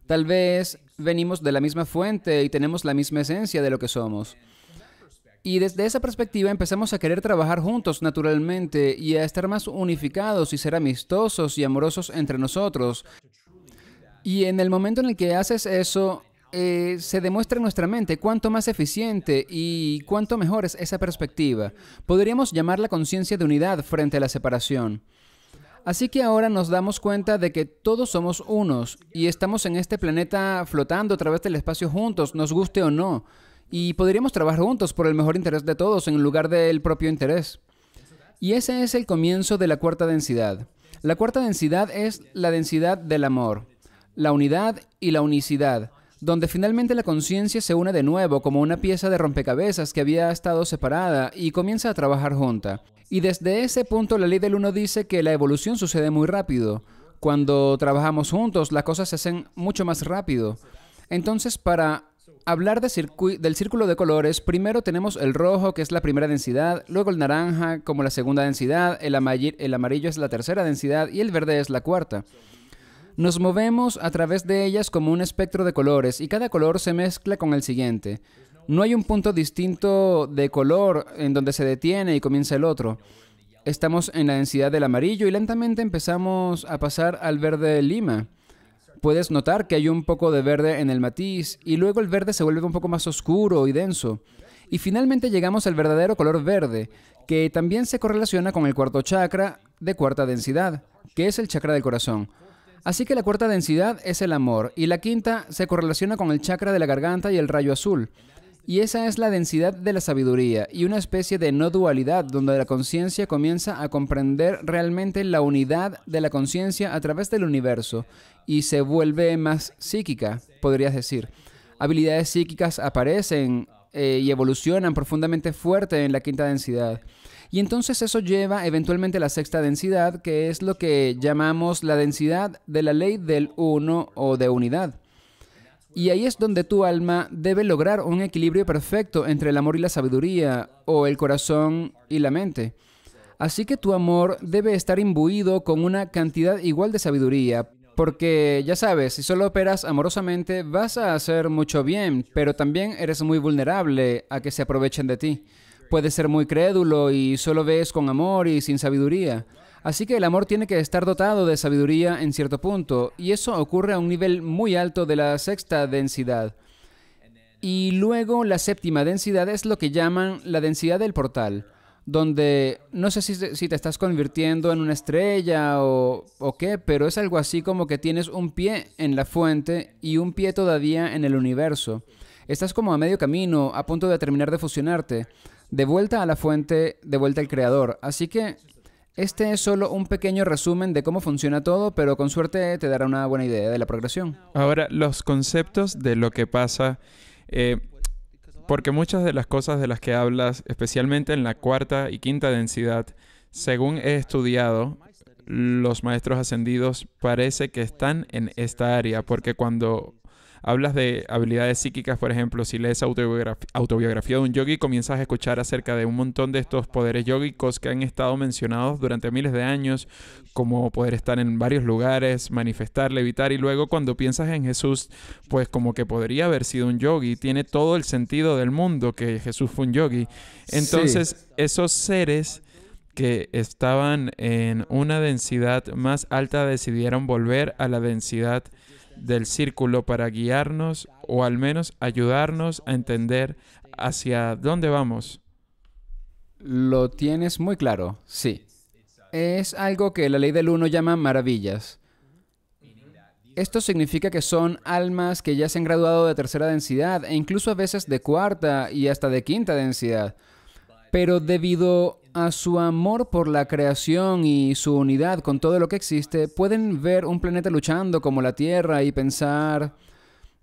Tal vez venimos de la misma fuente y tenemos la misma esencia de lo que somos. Y desde esa perspectiva empezamos a querer trabajar juntos naturalmente y a estar más unificados y ser amistosos y amorosos entre nosotros. Y en el momento en el que haces eso, se demuestra en nuestra mente cuánto más eficiente y cuánto mejor es esa perspectiva. Podríamos llamarla conciencia de unidad frente a la separación. Así que ahora nos damos cuenta de que todos somos unos y estamos en este planeta flotando a través del espacio juntos, nos guste o no. Y podríamos trabajar juntos por el mejor interés de todos en lugar del propio interés. Y ese es el comienzo de la cuarta densidad. La cuarta densidad es la densidad del amor, la unidad y la unicidad, donde finalmente la conciencia se une de nuevo como una pieza de rompecabezas que había estado separada y comienza a trabajar junta. Y desde ese punto la ley del uno dice que la evolución sucede muy rápido. Cuando trabajamos juntos, las cosas se hacen mucho más rápido. Entonces, para hablar del círculo de colores, primero tenemos el rojo, que es la primera densidad, luego el naranja como la segunda densidad, el amarillo es la tercera densidad y el verde es la cuarta. Nos movemos a través de ellas como un espectro de colores y cada color se mezcla con el siguiente. No hay un punto distinto de color en donde se detiene y comienza el otro. Estamos en la densidad del amarillo y lentamente empezamos a pasar al verde lima. Puedes notar que hay un poco de verde en el matiz y luego el verde se vuelve un poco más oscuro y denso. Y finalmente llegamos al verdadero color verde, que también se correlaciona con el cuarto chakra de cuarta densidad, que es el chakra del corazón. Así que la cuarta densidad es el amor y la quinta se correlaciona con el chakra de la garganta y el rayo azul. Y esa es la densidad de la sabiduría y una especie de no dualidad donde la conciencia comienza a comprender realmente la unidad de la conciencia a través del universo y se vuelve más psíquica, podrías decir. Habilidades psíquicas aparecen y evolucionan profundamente fuerte en la quinta densidad. Y entonces eso lleva eventualmente a la sexta densidad, que es lo que llamamos la densidad de la ley del uno o de unidad. Y ahí es donde tu alma debe lograr un equilibrio perfecto entre el amor y la sabiduría, o el corazón y la mente. Así que tu amor debe estar imbuido con una cantidad igual de sabiduría, porque ya sabes, si solo operas amorosamente vas a hacer mucho bien, pero también eres muy vulnerable a que se aprovechen de ti. Puedes ser muy crédulo y solo ves con amor y sin sabiduría. Así que el amor tiene que estar dotado de sabiduría en cierto punto, y eso ocurre a un nivel muy alto de la sexta densidad. Y luego la séptima densidad es lo que llaman la densidad del portal, donde no sé si te estás convirtiendo en una estrella o qué, pero es algo así como que tienes un pie en la fuente y un pie todavía en el universo. Estás como a medio camino, a punto de terminar de fusionarte, de vuelta a la fuente, de vuelta al creador. Así que este es solo un pequeño resumen de cómo funciona todo, pero con suerte te dará una buena idea de la progresión. Ahora, los conceptos de lo que pasa, porque muchas de las cosas de las que hablas, especialmente en la cuarta y quinta densidad, según he estudiado, los maestros ascendidos parece que están en esta área, porque cuando hablas de habilidades psíquicas, por ejemplo, si lees autobiografía de un yogi, comienzas a escuchar acerca de un montón de estos poderes yógicos que han estado mencionados durante miles de años, como poder estar en varios lugares, manifestar, levitar, y luego cuando piensas en Jesús, pues como que podría haber sido un yogi. Tiene todo el sentido del mundo que Jesús fue un yogi. Entonces, esos seres que estaban en una densidad más alta decidieron volver a la densidad del círculo para guiarnos o al menos ayudarnos a entender hacia dónde vamos. Lo tienes muy claro, sí. Es algo que la ley del uno llama maravillas. Esto significa que son almas que ya se han graduado de tercera densidad e incluso a veces de cuarta y hasta de quinta densidad. Pero debido a su amor por la creación y su unidad con todo lo que existe, pueden ver un planeta luchando como la Tierra y pensar,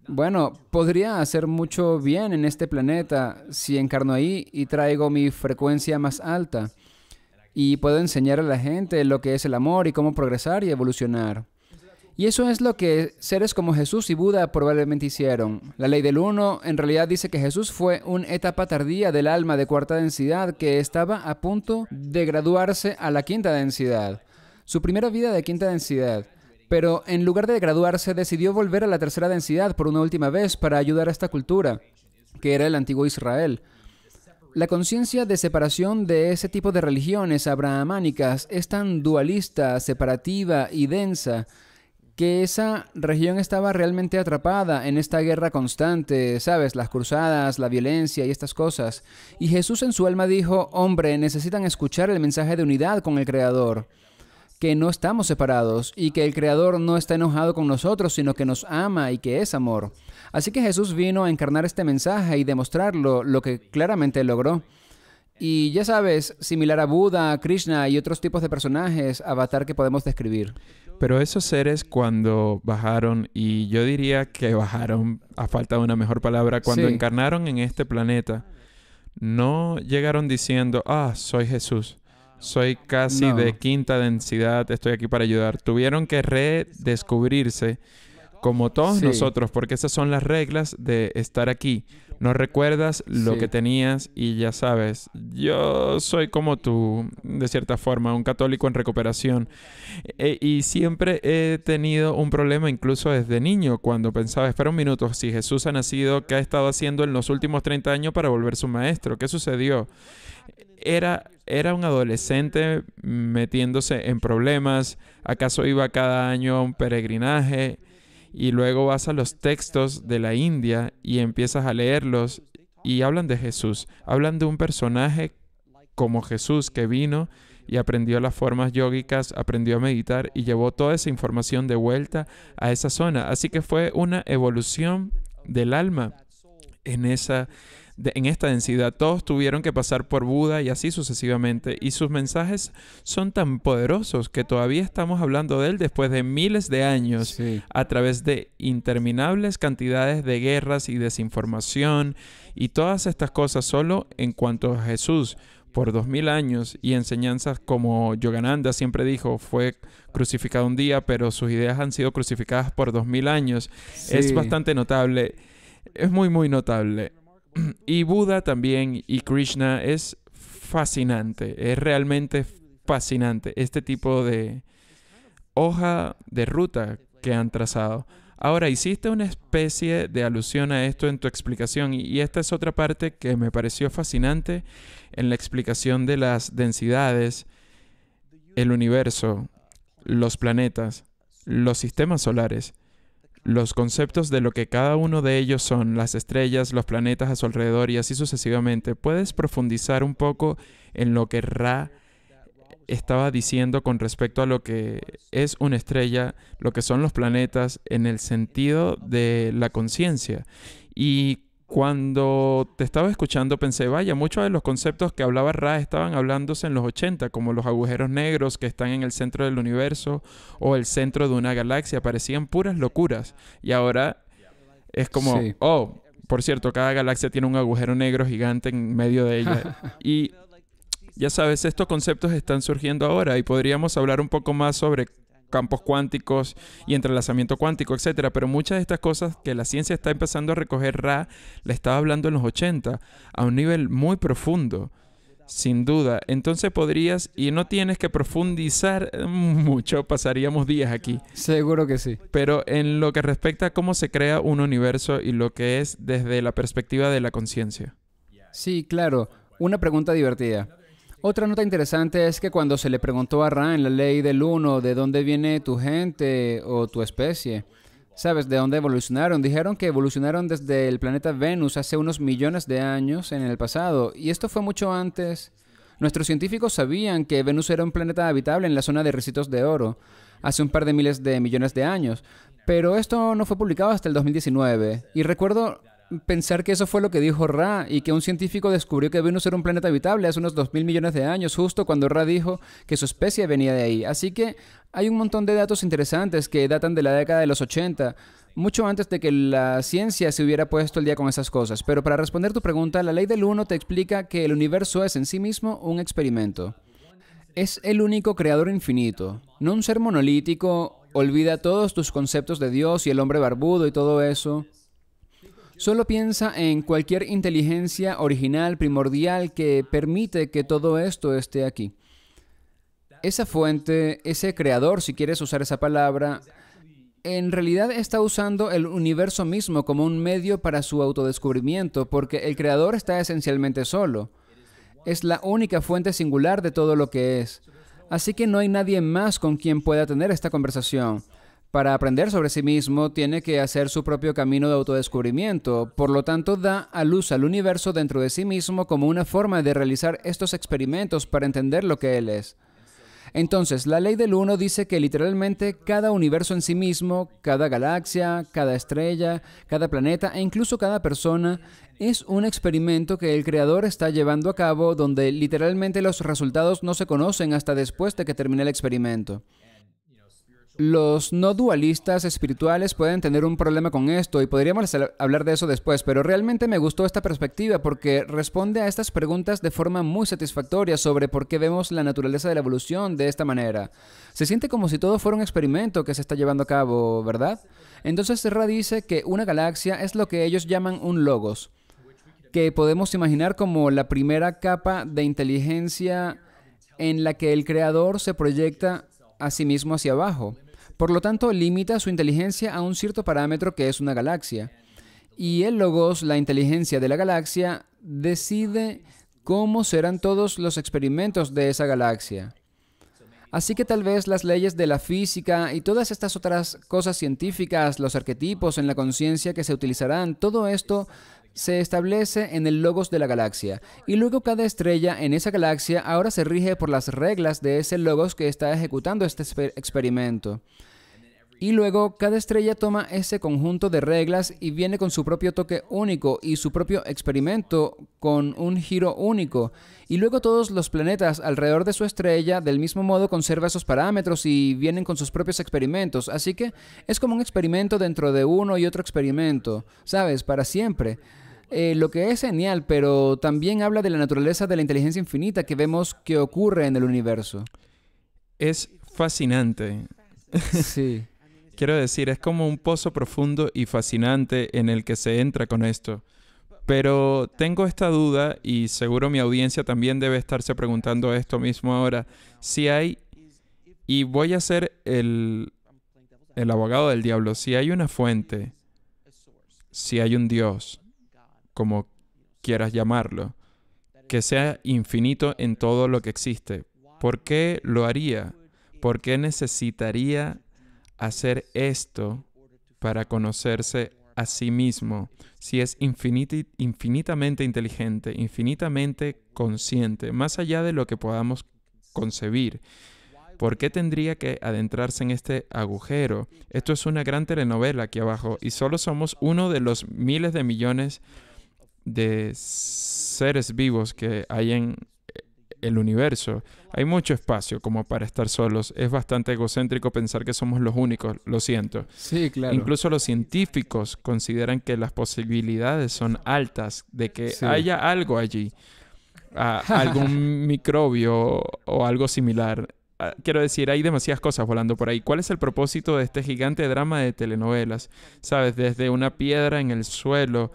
bueno, podría hacer mucho bien en este planeta si encarno ahí y traigo mi frecuencia más alta. Y puedo enseñar a la gente lo que es el amor y cómo progresar y evolucionar. Y eso es lo que seres como Jesús y Buda probablemente hicieron. La ley del uno en realidad dice que Jesús fue una etapa tardía del alma de cuarta densidad que estaba a punto de graduarse a la quinta densidad. Su primera vida de quinta densidad. Pero en lugar de graduarse, decidió volver a la tercera densidad por una última vez para ayudar a esta cultura, que era el antiguo Israel. La conciencia de separación de ese tipo de religiones abrahamánicas es tan dualista, separativa y densa, que esa región estaba realmente atrapada en esta guerra constante, ¿sabes? Las cruzadas, la violencia y estas cosas. Y Jesús en su alma dijo, hombre, necesitan escuchar el mensaje de unidad con el Creador, que no estamos separados y que el Creador no está enojado con nosotros, sino que nos ama y que es amor. Así que Jesús vino a encarnar este mensaje y demostrarlo, lo que claramente logró. Y ya sabes, similar a Buda, Krishna y otros tipos de personajes, avatar que podemos describir. Pero esos seres cuando bajaron, y yo diría que bajaron, a falta de una mejor palabra, cuando encarnaron en este planeta, no llegaron diciendo, soy Jesús, soy casi de quinta densidad, estoy aquí para ayudar. Tuvieron que redescubrirse como todos nosotros, porque esas son las reglas de estar aquí. No recuerdas lo que tenías y ya sabes, yo soy como tú, de cierta forma, un católico en recuperación. Y siempre he tenido un problema, incluso desde niño, cuando pensaba, espera un minuto, si Jesús ha nacido, ¿qué ha estado haciendo en los últimos 30 años para volverse un maestro? ¿Qué sucedió? Era un adolescente metiéndose en problemas. ¿Acaso iba cada año a un peregrinaje? Y luego vas a los textos de la India y empiezas a leerlos y hablan de Jesús. Hablan de un personaje como Jesús que vino y aprendió las formas yógicas, aprendió a meditar y llevó toda esa información de vuelta a esa zona. Así que fue una evolución del alma en esta densidad. Todos tuvieron que pasar por Buda y así sucesivamente. Y sus mensajes son tan poderosos que todavía estamos hablando de él después de miles de años, Sí. a través de interminables cantidades de guerras y desinformación y todas estas cosas solo en cuanto a Jesús. Por 2000 años y enseñanzas como Yogananda siempre dijo, fue crucificado un día, pero sus ideas han sido crucificadas por 2000 años. Es Sí. bastante notable. Es muy, muy notable. Y Buda también y Krishna es fascinante. Es realmente fascinante este tipo de hoja de ruta que han trazado. Ahora, hiciste una especie de alusión a esto en tu explicación y esta es otra parte que me pareció fascinante en la explicación de las densidades, el universo, los planetas, los sistemas solares, los conceptos de lo que cada uno de ellos son, las estrellas, los planetas a su alrededor y así sucesivamente. ¿Puedes profundizar un poco en lo que Ra estaba diciendo con respecto a lo que es una estrella, lo que son los planetas, en el sentido de la conciencia? Y cuando te estaba escuchando pensé, vaya, muchos de los conceptos que hablaba Ra estaban hablándose en los 80, como los agujeros negros que están en el centro del universo o el centro de una galaxia, parecían puras locuras. Y ahora es como, Sí. oh, por cierto, cada galaxia tiene un agujero negro gigante en medio de ella. Y ya sabes, estos conceptos están surgiendo ahora y podríamos hablar un poco más sobre campos cuánticos y entrelazamiento cuántico, etcétera, pero muchas de estas cosas que la ciencia está empezando a recoger, Ra la estaba hablando en los 80 a un nivel muy profundo, sin duda. Entonces podrías, y no tienes que profundizar mucho, pasaríamos días aquí, Seguro que sí. pero en lo que respecta a cómo se crea un universo y lo que es desde la perspectiva de la conciencia. Sí, claro. Una pregunta divertida. Otra nota interesante es que cuando se le preguntó a Ra en la ley del uno de dónde viene tu gente o tu especie, ¿sabes de dónde evolucionaron? Dijeron que evolucionaron desde el planeta Venus hace unos millones de años en el pasado, y esto fue mucho antes. Nuestros científicos sabían que Venus era un planeta habitable en la zona de Ricitos de Oro, hace un par de miles de millones de años, pero esto no fue publicado hasta el 2019, y recuerdo pensar que eso fue lo que dijo Ra y que un científico descubrió que Venus era un planeta habitable hace unos 2000 millones de años, justo cuando Ra dijo que su especie venía de ahí. Así que hay un montón de datos interesantes que datan de la década de los 80, mucho antes de que la ciencia se hubiera puesto al día con esas cosas. Pero para responder tu pregunta, la ley del uno te explica que el universo es en sí mismo un experimento. Es el único creador infinito, no un ser monolítico. Olvida todos tus conceptos de Dios y el hombre barbudo y todo eso. Solo piensa en cualquier inteligencia original, primordial, que permite que todo esto esté aquí. Esa fuente, ese creador, si quieres usar esa palabra, en realidad está usando el universo mismo como un medio para su autodescubrimiento, porque el creador está esencialmente solo. Es la única fuente singular de todo lo que es. Así que no hay nadie más con quien pueda tener esta conversación. Para aprender sobre sí mismo, tiene que hacer su propio camino de autodescubrimiento. Por lo tanto, da a luz al universo dentro de sí mismo como una forma de realizar estos experimentos para entender lo que él es. Entonces, la ley del uno dice que literalmente cada universo en sí mismo, cada galaxia, cada estrella, cada planeta e incluso cada persona es un experimento que el creador está llevando a cabo donde literalmente los resultados no se conocen hasta después de que termine el experimento. Los no dualistas espirituales pueden tener un problema con esto y podríamos hablar de eso después, pero realmente me gustó esta perspectiva porque responde a estas preguntas de forma muy satisfactoria sobre por qué vemos la naturaleza de la evolución de esta manera. Se siente como si todo fuera un experimento que se está llevando a cabo, ¿verdad? Entonces Ra dice que una galaxia es lo que ellos llaman un logos, que podemos imaginar como la primera capa de inteligencia en la que el creador se proyecta a sí mismo hacia abajo. Por lo tanto, limita su inteligencia a un cierto parámetro que es una galaxia. Y el logos, la inteligencia de la galaxia, decide cómo serán todos los experimentos de esa galaxia. Así que tal vez las leyes de la física y todas estas otras cosas científicas, los arquetipos en la conciencia que se utilizarán, todo esto se establece en el logos de la galaxia. Y luego cada estrella en esa galaxia ahora se rige por las reglas de ese logos que está ejecutando este experimento. Y luego cada estrella toma ese conjunto de reglas y viene con su propio toque único y su propio experimento con un giro único. Y luego todos los planetas alrededor de su estrella del mismo modo conservan esos parámetros y vienen con sus propios experimentos. Así que es como un experimento dentro de uno y otro experimento, ¿sabes? Para siempre. Lo que es genial, pero también habla de la naturaleza de la inteligencia infinita que vemos que ocurre en el universo. Es fascinante. Sí. Quiero decir, es como un pozo profundo y fascinante en el que se entra con esto. Pero tengo esta duda, y seguro mi audiencia también debe estarse preguntando esto mismo ahora, si hay, y voy a ser el abogado del diablo, si hay una fuente, si hay un Dios, como quieras llamarlo, que sea infinito en todo lo que existe, ¿por qué lo haría? ¿Por qué necesitaría hacer esto para conocerse a sí mismo? Si es infinitamente inteligente, infinitamente consciente, más allá de lo que podamos concebir, ¿por qué tendría que adentrarse en este agujero? Esto es una gran telenovela aquí abajo y solo somos uno de los miles de millones de seres vivos que hay en el universo. Hay mucho espacio como para estar solos. Es bastante egocéntrico pensar que somos los únicos, lo siento. Sí, claro. Incluso los científicos consideran que las posibilidades son altas de que Sí. haya algo allí, algún microbio o algo similar. Quiero decir, hay demasiadas cosas volando por ahí. ¿Cuál es el propósito de este gigante drama de telenovelas? ¿Sabes? Desde una piedra en el suelo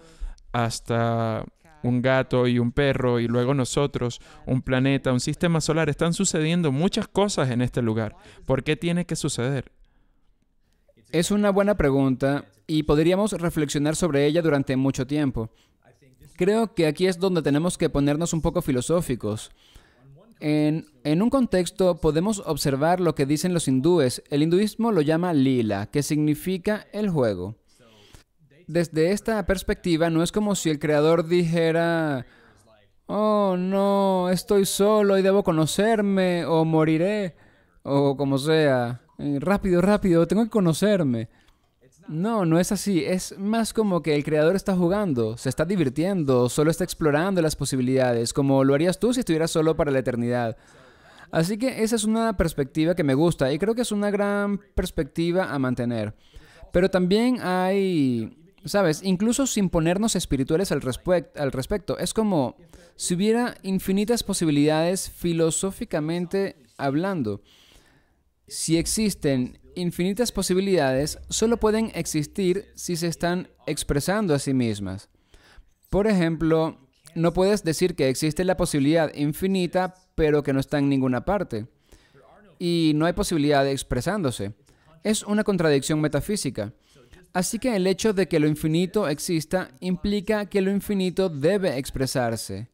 hasta un gato y un perro, y luego nosotros, un planeta, un sistema solar. Están sucediendo muchas cosas en este lugar. ¿Por qué tiene que suceder? Es una buena pregunta y podríamos reflexionar sobre ella durante mucho tiempo. Creo que aquí es donde tenemos que ponernos un poco filosóficos. En un contexto podemos observar lo que dicen los hindúes. El hinduismo lo llama lila, que significa el juego. Desde esta perspectiva, no es como si el creador dijera, oh, no, estoy solo y debo conocerme, o moriré, o como sea, rápido, rápido, tengo que conocerme. No, no es así. Es más como que el creador está jugando, se está divirtiendo, solo está explorando las posibilidades, como lo harías tú si estuvieras solo para la eternidad. Así que esa es una perspectiva que me gusta y creo que es una gran perspectiva a mantener. Pero también hay... ¿Sabes? Incluso sin ponernos espirituales al respecto. Es como si hubiera infinitas posibilidades filosóficamente hablando. Si existen infinitas posibilidades, solo pueden existir si se están expresando a sí mismas. Por ejemplo, no puedes decir que existe la posibilidad infinita, pero que no está en ninguna parte. Y no hay posibilidad de expresándose. Es una contradicción metafísica. Así que el hecho de que lo infinito exista implica que lo infinito debe expresarse.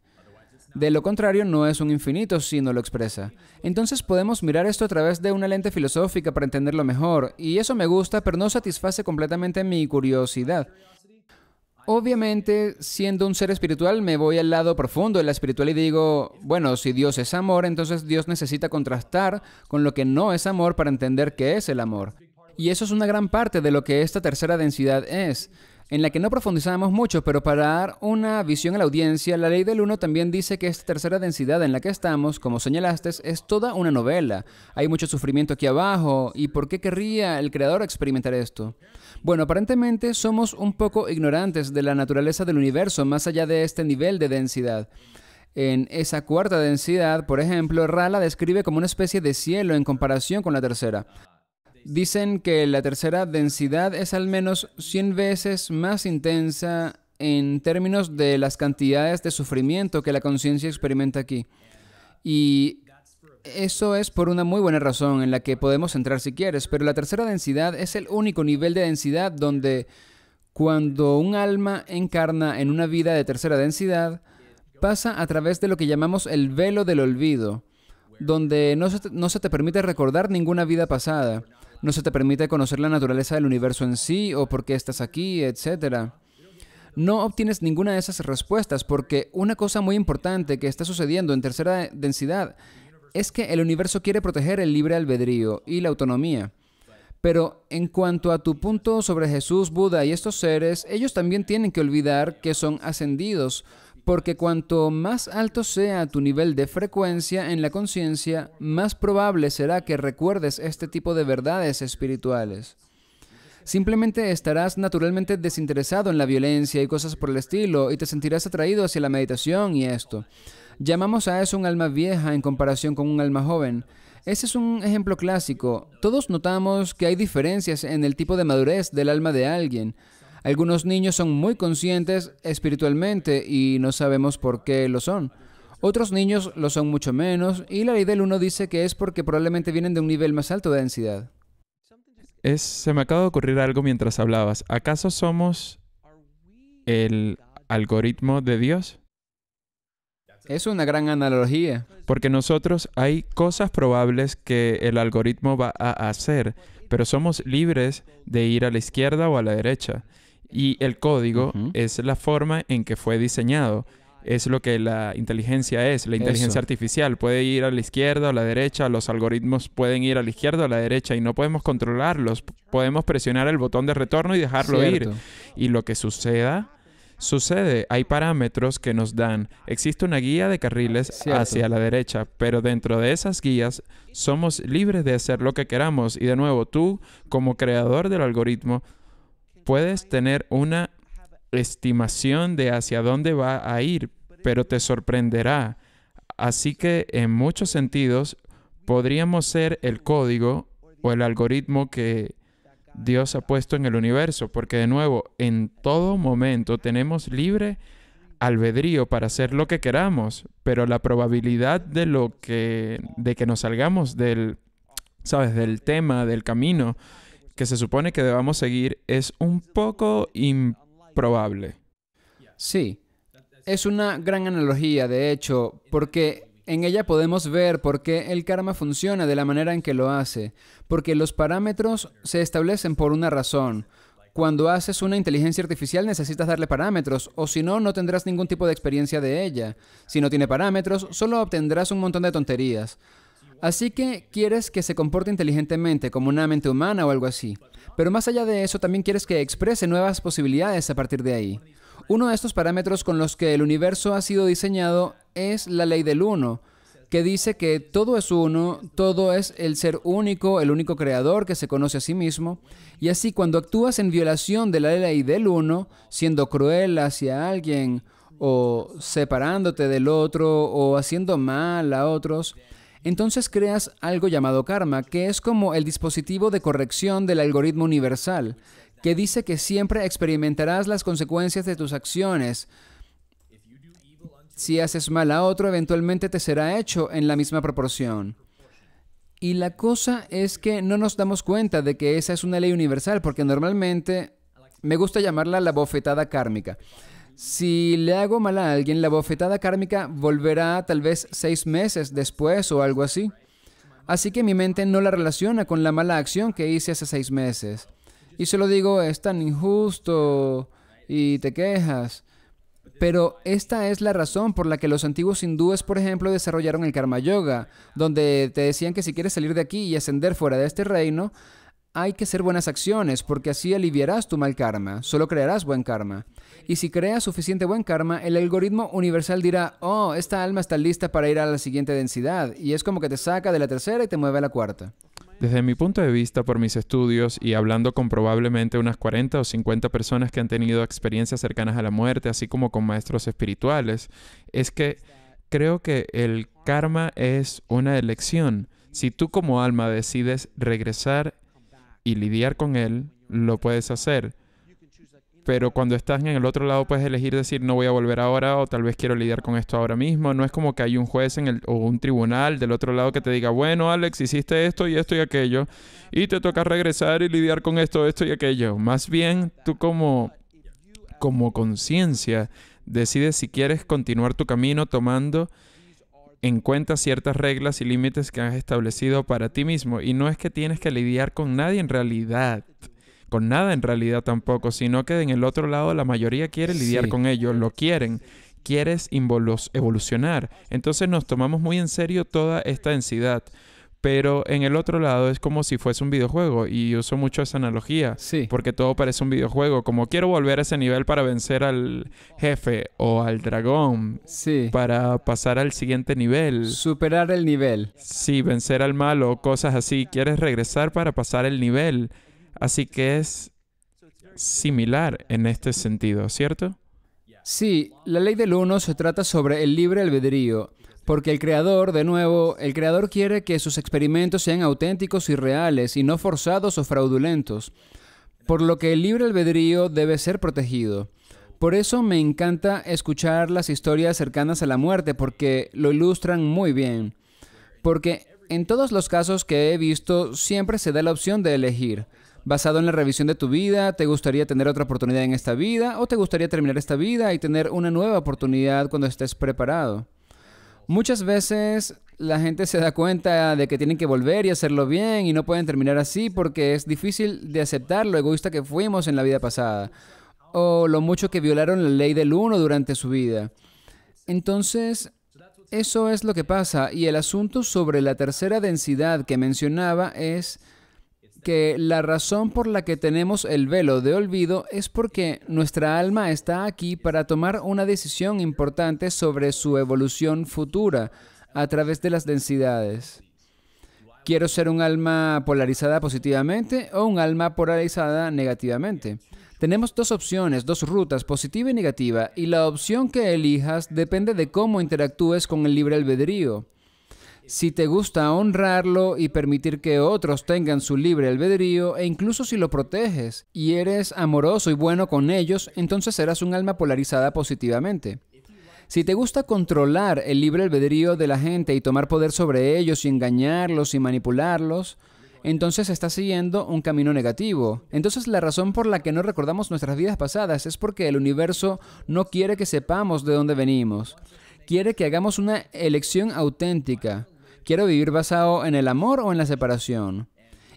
De lo contrario, no es un infinito si no lo expresa. Entonces podemos mirar esto a través de una lente filosófica para entenderlo mejor, y eso me gusta, pero no satisface completamente mi curiosidad. Obviamente, siendo un ser espiritual, me voy al lado profundo de la espiritual y digo, bueno, si Dios es amor, entonces Dios necesita contrastar con lo que no es amor para entender qué es el amor. Y eso es una gran parte de lo que esta tercera densidad es, en la que no profundizamos mucho, pero para dar una visión a la audiencia, la ley del uno también dice que esta tercera densidad en la que estamos, como señalaste, es toda una novela. Hay mucho sufrimiento aquí abajo, ¿y por qué querría el creador experimentar esto? Bueno, aparentemente somos un poco ignorantes de la naturaleza del universo más allá de este nivel de densidad. En esa cuarta densidad, por ejemplo, Ra la describe como una especie de cielo en comparación con la tercera. Dicen que la tercera densidad es al menos 100 veces más intensa en términos de las cantidades de sufrimiento que la conciencia experimenta aquí. Y eso es por una muy buena razón en la que podemos entrar si quieres, pero la tercera densidad es el único nivel de densidad donde cuando un alma encarna en una vida de tercera densidad, pasa a través de lo que llamamos el velo del olvido, donde no se te permite recordar ninguna vida pasada, no se te permite conocer la naturaleza del universo en sí o por qué estás aquí, etcétera. No obtienes ninguna de esas respuestas porque una cosa muy importante que está sucediendo en tercera densidad es que el universo quiere proteger el libre albedrío y la autonomía. Pero en cuanto a tu punto sobre Jesús, Buda y estos seres, ellos también tienen que olvidar que son ascendidos, porque cuanto más alto sea tu nivel de frecuencia en la conciencia, más probable será que recuerdes este tipo de verdades espirituales. Simplemente estarás naturalmente desinteresado en la violencia y cosas por el estilo, y te sentirás atraído hacia la meditación y esto. Llamamos a eso un alma vieja en comparación con un alma joven. Ese es un ejemplo clásico. Todos notamos que hay diferencias en el tipo de madurez del alma de alguien. Algunos niños son muy conscientes espiritualmente y no sabemos por qué lo son. Otros niños lo son mucho menos, y la ley del uno dice que es porque probablemente vienen de un nivel más alto de densidad. Se me acaba de ocurrir algo mientras hablabas. ¿Acaso somos el algoritmo de Dios? Es una gran analogía. Porque nosotros hay cosas probables que el algoritmo va a hacer, pero somos libres de ir a la izquierda o a la derecha. Y el código es la forma en que fue diseñado. Es lo que la inteligencia es. La inteligencia artificial puede ir a la izquierda o a la derecha. Los algoritmos pueden ir a la izquierda o a la derecha y no podemos controlarlos. Podemos presionar el botón de retorno y dejarlo ir. Y lo que sucede. Hay parámetros que nos dan. Existe una guía de carriles hacia la derecha, pero dentro de esas guías somos libres de hacer lo que queramos. Y de nuevo, tú, como creador del algoritmo, puedes tener una estimación de hacia dónde va a ir, pero te sorprenderá. Así que, en muchos sentidos, podríamos ser el código o el algoritmo que Dios ha puesto en el universo, porque de nuevo, en todo momento tenemos libre albedrío para hacer lo que queramos, pero la probabilidad de que nos salgamos del tema, del camino que se supone que debamos seguir es un poco improbable. Sí, es una gran analogía, de hecho, porque en ella podemos ver por qué el karma funciona de la manera en que lo hace, porque los parámetros se establecen por una razón. Cuando haces una inteligencia artificial necesitas darle parámetros, o si no, no tendrás ningún tipo de experiencia de ella. Si no tiene parámetros, solo obtendrás un montón de tonterías. Así que quieres que se comporte inteligentemente, como una mente humana o algo así. Pero más allá de eso, también quieres que exprese nuevas posibilidades a partir de ahí. Uno de estos parámetros con los que el universo ha sido diseñado es la ley del uno, que dice que todo es uno, todo es el ser único, el único creador que se conoce a sí mismo. Y así, cuando actúas en violación de la ley del uno, siendo cruel hacia alguien, o separándote del otro, o haciendo mal a otros, entonces creas algo llamado karma, que es como el dispositivo de corrección del algoritmo universal, que dice que siempre experimentarás las consecuencias de tus acciones. Si haces mal a otro, eventualmente te será hecho en la misma proporción. Y la cosa es que no nos damos cuenta de que esa es una ley universal, porque normalmente me gusta llamarla la bofetada kármica. Si le hago mal a alguien, la bofetada kármica volverá tal vez 6 meses después o algo así. Así que mi mente no la relaciona con la mala acción que hice hace 6 meses. Y solo digo, es tan injusto, y te quejas. Pero esta es la razón por la que los antiguos hindúes, por ejemplo, desarrollaron el Karma Yoga, donde te decían que si quieres salir de aquí y ascender fuera de este reino, hay que hacer buenas acciones, porque así aliviarás tu mal karma, solo crearás buen karma. Y si creas suficiente buen karma, el algoritmo universal dirá, oh, esta alma está lista para ir a la siguiente densidad, y es como que te saca de la tercera y te mueve a la cuarta. Desde mi punto de vista, por mis estudios y hablando con probablemente unas 40 o 50 personas que han tenido experiencias cercanas a la muerte, así como con maestros espirituales, es que creo que el karma es una elección. Si tú como alma decides regresar y lidiar con él, lo puedes hacer. Pero cuando estás en el otro lado puedes elegir decir no voy a volver ahora o tal vez quiero lidiar con esto ahora mismo. No es como que hay un juez o un tribunal del otro lado que te diga, bueno, Alex, hiciste esto y aquello y te toca regresar y lidiar con esto y aquello. Más bien tú como conciencia decides si quieres continuar tu camino tomando en cuenta ciertas reglas y límites que has establecido para ti mismo. Y no es que tienes que lidiar con nadie en realidad, con nada en realidad tampoco, sino que en el otro lado la mayoría quiere lidiar Sí. con ello, lo quieren. Quieres evolucionar. Entonces nos tomamos muy en serio toda esta densidad. Pero en el otro lado es como si fuese un videojuego, y uso mucho esa analogía, Sí. porque todo parece un videojuego, como quiero volver a ese nivel para vencer al jefe o al dragón, Sí. para pasar al siguiente nivel. Superar el nivel. Sí, vencer al malo, cosas así. Quieres regresar para pasar el nivel. Así que es similar en este sentido, ¿cierto? Sí, la ley del uno se trata sobre el libre albedrío, porque el creador, de nuevo, el creador quiere que sus experimentos sean auténticos y reales y no forzados o fraudulentos, por lo que el libre albedrío debe ser protegido. Por eso me encanta escuchar las historias cercanas a la muerte, porque lo ilustran muy bien. Porque en todos los casos que he visto, siempre se da la opción de elegir. Basado en la revisión de tu vida, ¿te gustaría tener otra oportunidad en esta vida o te gustaría terminar esta vida y tener una nueva oportunidad cuando estés preparado? Muchas veces la gente se da cuenta de que tienen que volver y hacerlo bien y no pueden terminar así porque es difícil de aceptar lo egoísta que fuimos en la vida pasada o lo mucho que violaron la ley del uno durante su vida. Entonces, eso es lo que pasa, y el asunto sobre la tercera densidad que mencionaba es que la razón por la que tenemos el velo de olvido es porque nuestra alma está aquí para tomar una decisión importante sobre su evolución futura a través de las densidades. ¿Quiero ser un alma polarizada positivamente o un alma polarizada negativamente? Tenemos dos opciones, dos rutas, positiva y negativa, y la opción que elijas depende de cómo interactúes con el libre albedrío. Si te gusta honrarlo y permitir que otros tengan su libre albedrío, e incluso si lo proteges y eres amoroso y bueno con ellos, entonces serás un alma polarizada positivamente. Si te gusta controlar el libre albedrío de la gente y tomar poder sobre ellos y engañarlos y manipularlos, entonces estás siguiendo un camino negativo. Entonces la razón por la que no recordamos nuestras vidas pasadas es porque el universo no quiere que sepamos de dónde venimos. Quiere que hagamos una elección auténtica. Quiero vivir basado en el amor o en la separación.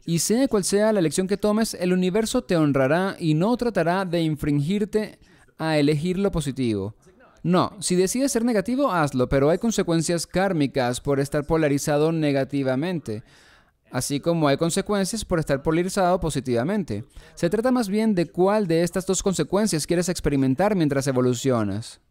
Y sea cual sea la elección que tomes, el universo te honrará y no tratará de infringirte a elegir lo positivo. No, si decides ser negativo, hazlo, pero hay consecuencias kármicas por estar polarizado negativamente, así como hay consecuencias por estar polarizado positivamente. Se trata más bien de cuál de estas dos consecuencias quieres experimentar mientras evolucionas.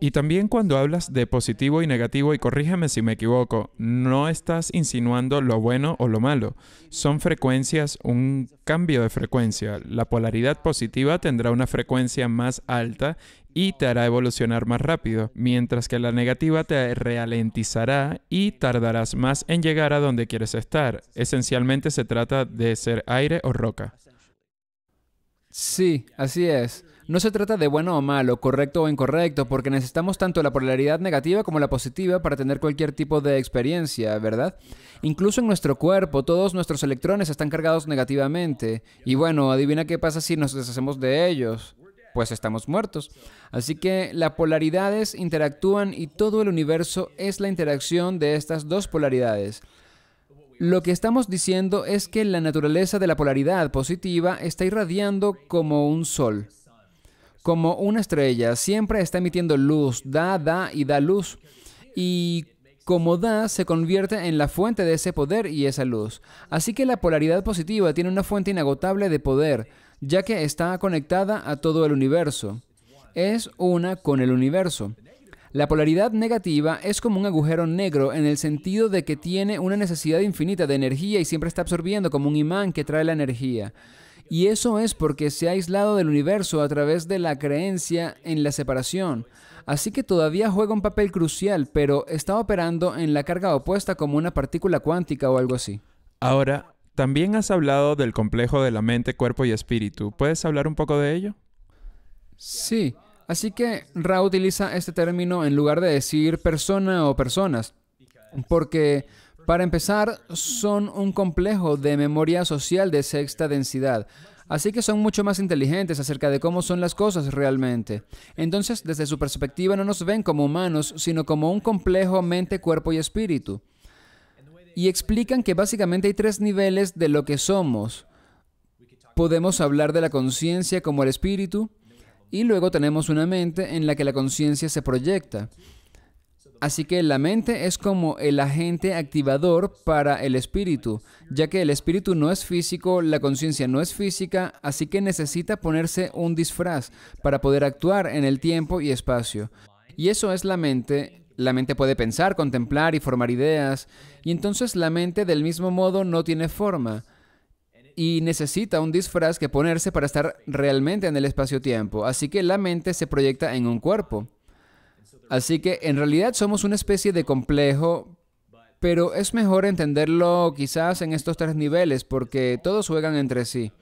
Y también cuando hablas de positivo y negativo, y corrígeme si me equivoco, no estás insinuando lo bueno o lo malo. Son frecuencias, un cambio de frecuencia. La polaridad positiva tendrá una frecuencia más alta y te hará evolucionar más rápido, mientras que la negativa te ralentizará y tardarás más en llegar a donde quieres estar. Esencialmente se trata de ser aire o roca. Sí, así es. No se trata de bueno o malo, correcto o incorrecto, porque necesitamos tanto la polaridad negativa como la positiva para tener cualquier tipo de experiencia, ¿verdad? Incluso en nuestro cuerpo, todos nuestros electrones están cargados negativamente. Y bueno, adivina qué pasa si nos deshacemos de ellos. Pues estamos muertos. Así que las polaridades interactúan y todo el universo es la interacción de estas dos polaridades. Lo que estamos diciendo es que la naturaleza de la polaridad positiva está irradiando como un sol. Como una estrella, siempre está emitiendo luz, da y da luz. Y como da, se convierte en la fuente de ese poder y esa luz. Así que la polaridad positiva tiene una fuente inagotable de poder, ya que está conectada a todo el universo. Es una con el universo. La polaridad negativa es como un agujero negro en el sentido de que tiene una necesidad infinita de energía y siempre está absorbiendo como un imán que trae la energía. Y eso es porque se ha aislado del universo a través de la creencia en la separación. Así que todavía juega un papel crucial, pero está operando en la carga opuesta como una partícula cuántica o algo así. Ahora, también has hablado del complejo de la mente, cuerpo y espíritu. ¿Puedes hablar un poco de ello? Sí, así que Ra utiliza este término en lugar de decir persona o personas, porque para empezar son un complejo de memoria social de sexta densidad. Así que son mucho más inteligentes acerca de cómo son las cosas realmente. Entonces, desde su perspectiva, no nos ven como humanos, sino como un complejo mente, cuerpo y espíritu. Y explican que básicamente hay 3 niveles de lo que somos. Podemos hablar de la conciencia como el espíritu, y luego tenemos una mente en la que la conciencia se proyecta. Así que la mente es como el agente activador para el espíritu, ya que el espíritu no es físico, la conciencia no es física, así que necesita ponerse un disfraz para poder actuar en el tiempo y espacio. Y eso es la mente. La mente puede pensar, contemplar y formar ideas, y entonces la mente del mismo modo no tiene forma y necesita un disfraz que ponerse para estar realmente en el espacio-tiempo. Así que la mente se proyecta en un cuerpo. Así que en realidad somos una especie de complejo, pero es mejor entenderlo quizás en estos 3 niveles porque todos juegan entre sí.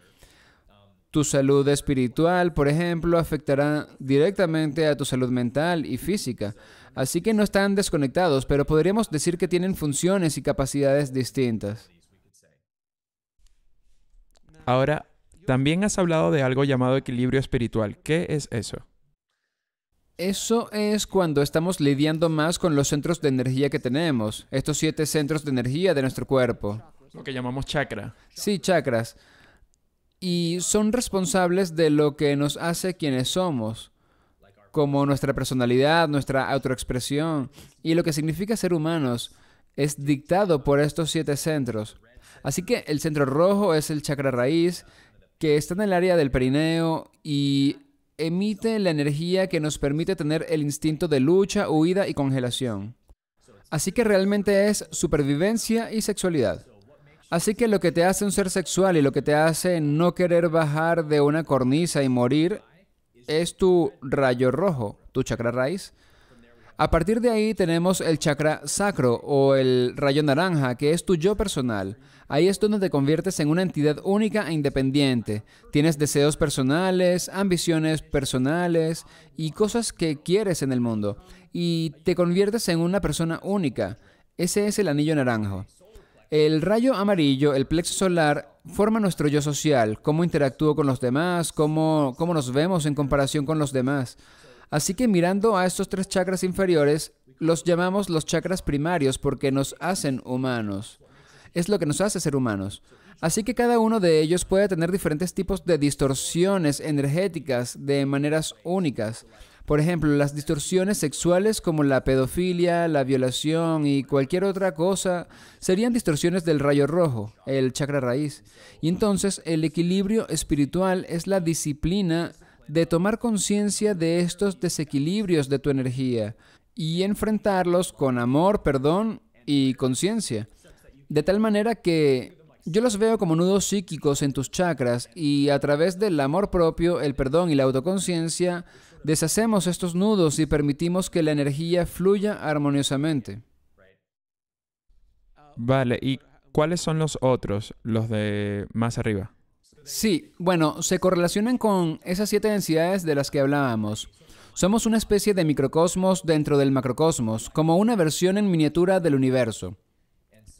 Tu salud espiritual, por ejemplo, afectará directamente a tu salud mental y física. Así que no están desconectados, pero podríamos decir que tienen funciones y capacidades distintas. Ahora, también has hablado de algo llamado equilibrio espiritual. ¿Qué es eso? Eso es cuando estamos lidiando más con los centros de energía que tenemos, estos 7 centros de energía de nuestro cuerpo. Lo que llamamos chakra. Sí, chakras. Y son responsables de lo que nos hace quienes somos, como nuestra personalidad, nuestra autoexpresión, y lo que significa ser humanos es dictado por estos 7 centros. Así que el centro rojo es el chakra raíz, que está en el área del perineo y emite la energía que nos permite tener el instinto de lucha, huida y congelación. Así que realmente es supervivencia y sexualidad. Así que lo que te hace un ser sexual y lo que te hace no querer bajar de una cornisa y morir es tu rayo rojo, tu chakra raíz. A partir de ahí tenemos el chakra sacro o el rayo naranja, que es tu yo personal. Ahí es donde te conviertes en una entidad única e independiente. Tienes deseos personales, ambiciones personales y cosas que quieres en el mundo. Y te conviertes en una persona única. Ese es el anillo naranjo. El rayo amarillo, el plexo solar, forma nuestro yo social, cómo interactúo con los demás, cómo nos vemos en comparación con los demás. Así que mirando a estos 3 chakras inferiores, los llamamos los chakras primarios porque nos hacen humanos. Es lo que nos hace ser humanos. Así que cada uno de ellos puede tener diferentes tipos de distorsiones energéticas de maneras únicas. Por ejemplo, las distorsiones sexuales como la pedofilia, la violación y cualquier otra cosa serían distorsiones del rayo rojo, el chakra raíz. Y entonces el equilibrio espiritual es la disciplina de tomar conciencia de estos desequilibrios de tu energía y enfrentarlos con amor, perdón y conciencia. De tal manera que yo los veo como nudos psíquicos en tus chakras y a través del amor propio, el perdón y la autoconciencia, deshacemos estos nudos y permitimos que la energía fluya armoniosamente. Vale, ¿y cuáles son los otros, los de más arriba? Sí, bueno, se correlacionan con esas 7 densidades de las que hablábamos. Somos una especie de microcosmos dentro del macrocosmos, como una versión en miniatura del universo.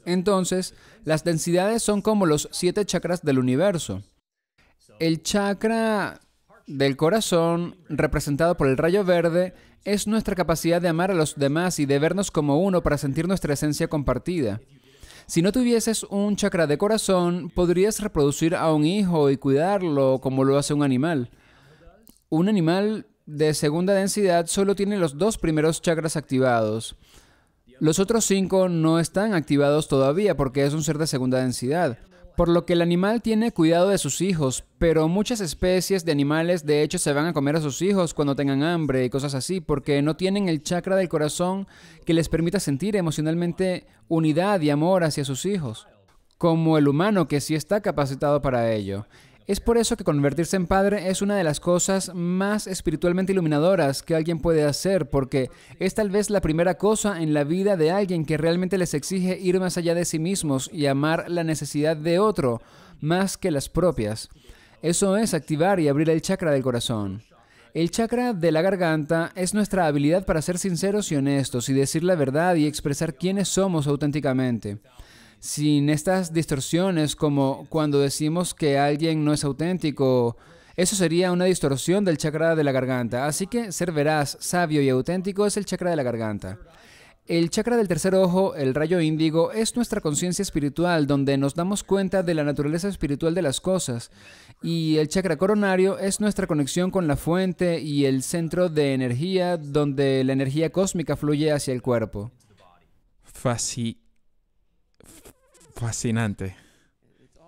Entonces, las densidades son como los 7 chakras del universo. El chakra del corazón, representado por el rayo verde, es nuestra capacidad de amar a los demás y de vernos como uno para sentir nuestra esencia compartida. Si no tuvieses un chakra de corazón, podrías reproducir a un hijo y cuidarlo como lo hace un animal. Un animal de segunda densidad solo tiene los 2 primeros chakras activados. Los otros 5 no están activados todavía porque es un ser de segunda densidad. Por lo que el animal tiene cuidado de sus hijos, pero muchas especies de animales de hecho se van a comer a sus hijos cuando tengan hambre y cosas así, porque no tienen el chakra del corazón que les permita sentir emocionalmente unidad y amor hacia sus hijos, como el humano que sí está capacitado para ello. Es por eso que convertirse en padre es una de las cosas más espiritualmente iluminadoras que alguien puede hacer, porque es tal vez la primera cosa en la vida de alguien que realmente les exige ir más allá de sí mismos y amar la necesidad de otro más que las propias. Eso es activar y abrir el chakra del corazón. El chakra de la garganta es nuestra habilidad para ser sinceros y honestos y decir la verdad y expresar quiénes somos auténticamente. Sin estas distorsiones, como cuando decimos que alguien no es auténtico, eso sería una distorsión del chakra de la garganta. Así que ser veraz, sabio y auténtico es el chakra de la garganta. El chakra del tercer ojo, el rayo índigo, es nuestra conciencia espiritual, donde nos damos cuenta de la naturaleza espiritual de las cosas. Y el chakra coronario es nuestra conexión con la fuente y el centro de energía, donde la energía cósmica fluye hacia el cuerpo. Fascinante.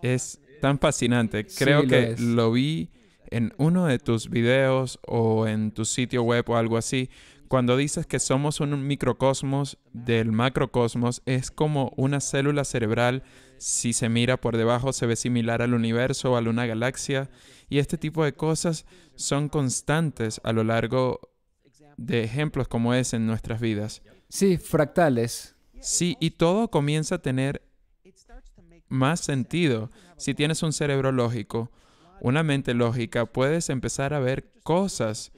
Es tan fascinante. Creo que lo vi en uno de tus videos o en tu sitio web o algo así. Cuando dices que somos un microcosmos del macrocosmos, es como una célula cerebral. Si se mira por debajo, se ve similar al universo o a una galaxia. Y este tipo de cosas son constantes a lo largo de ejemplos como es en nuestras vidas. Sí, fractales. Sí, y todo comienza a tener más sentido. Si tienes un cerebro lógico, una mente lógica, puedes empezar a ver cosas.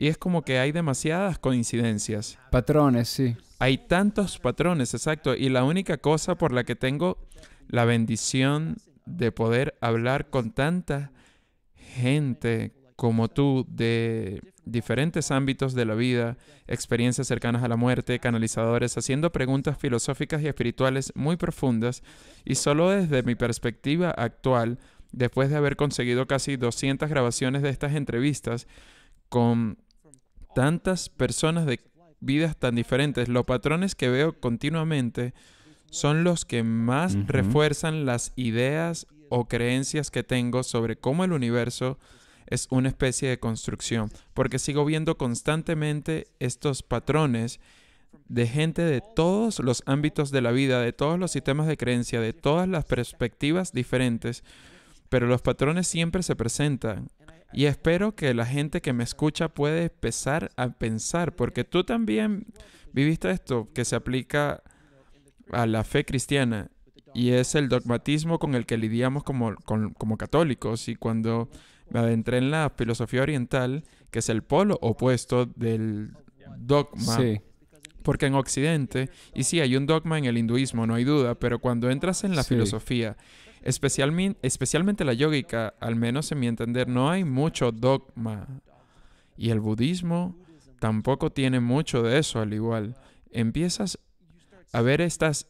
Y es como que hay demasiadas coincidencias. Patrones, sí. Hay tantos patrones, exacto. Y la única cosa por la que tengo la bendición de poder hablar con tanta gente como tú de diferentes ámbitos de la vida, experiencias cercanas a la muerte, canalizadores, haciendo preguntas filosóficas y espirituales muy profundas. Y solo desde mi perspectiva actual, después de haber conseguido casi 200 grabaciones de estas entrevistas, con tantas personas de vidas tan diferentes, los patrones que veo continuamente son los que más refuerzan las ideas o creencias que tengo sobre cómo el universo es una especie de construcción, porque sigo viendo constantemente estos patrones de gente de todos los ámbitos de la vida, de todos los sistemas de creencia, de todas las perspectivas diferentes, pero los patrones siempre se presentan. Y espero que la gente que me escucha pueda empezar a pensar, porque tú también viviste esto que se aplica a la fe cristiana, y es el dogmatismo con el que lidiamos como católicos. Y cuando me adentré en la filosofía oriental, que es el polo opuesto del dogma, Sí. porque en Occidente, y sí, hay un dogma en el hinduismo, no hay duda, pero cuando entras en la filosofía, especialmente la yógica, al menos en mi entender, no hay mucho dogma. Y el budismo tampoco tiene mucho de eso, al igual. Empiezas a ver estas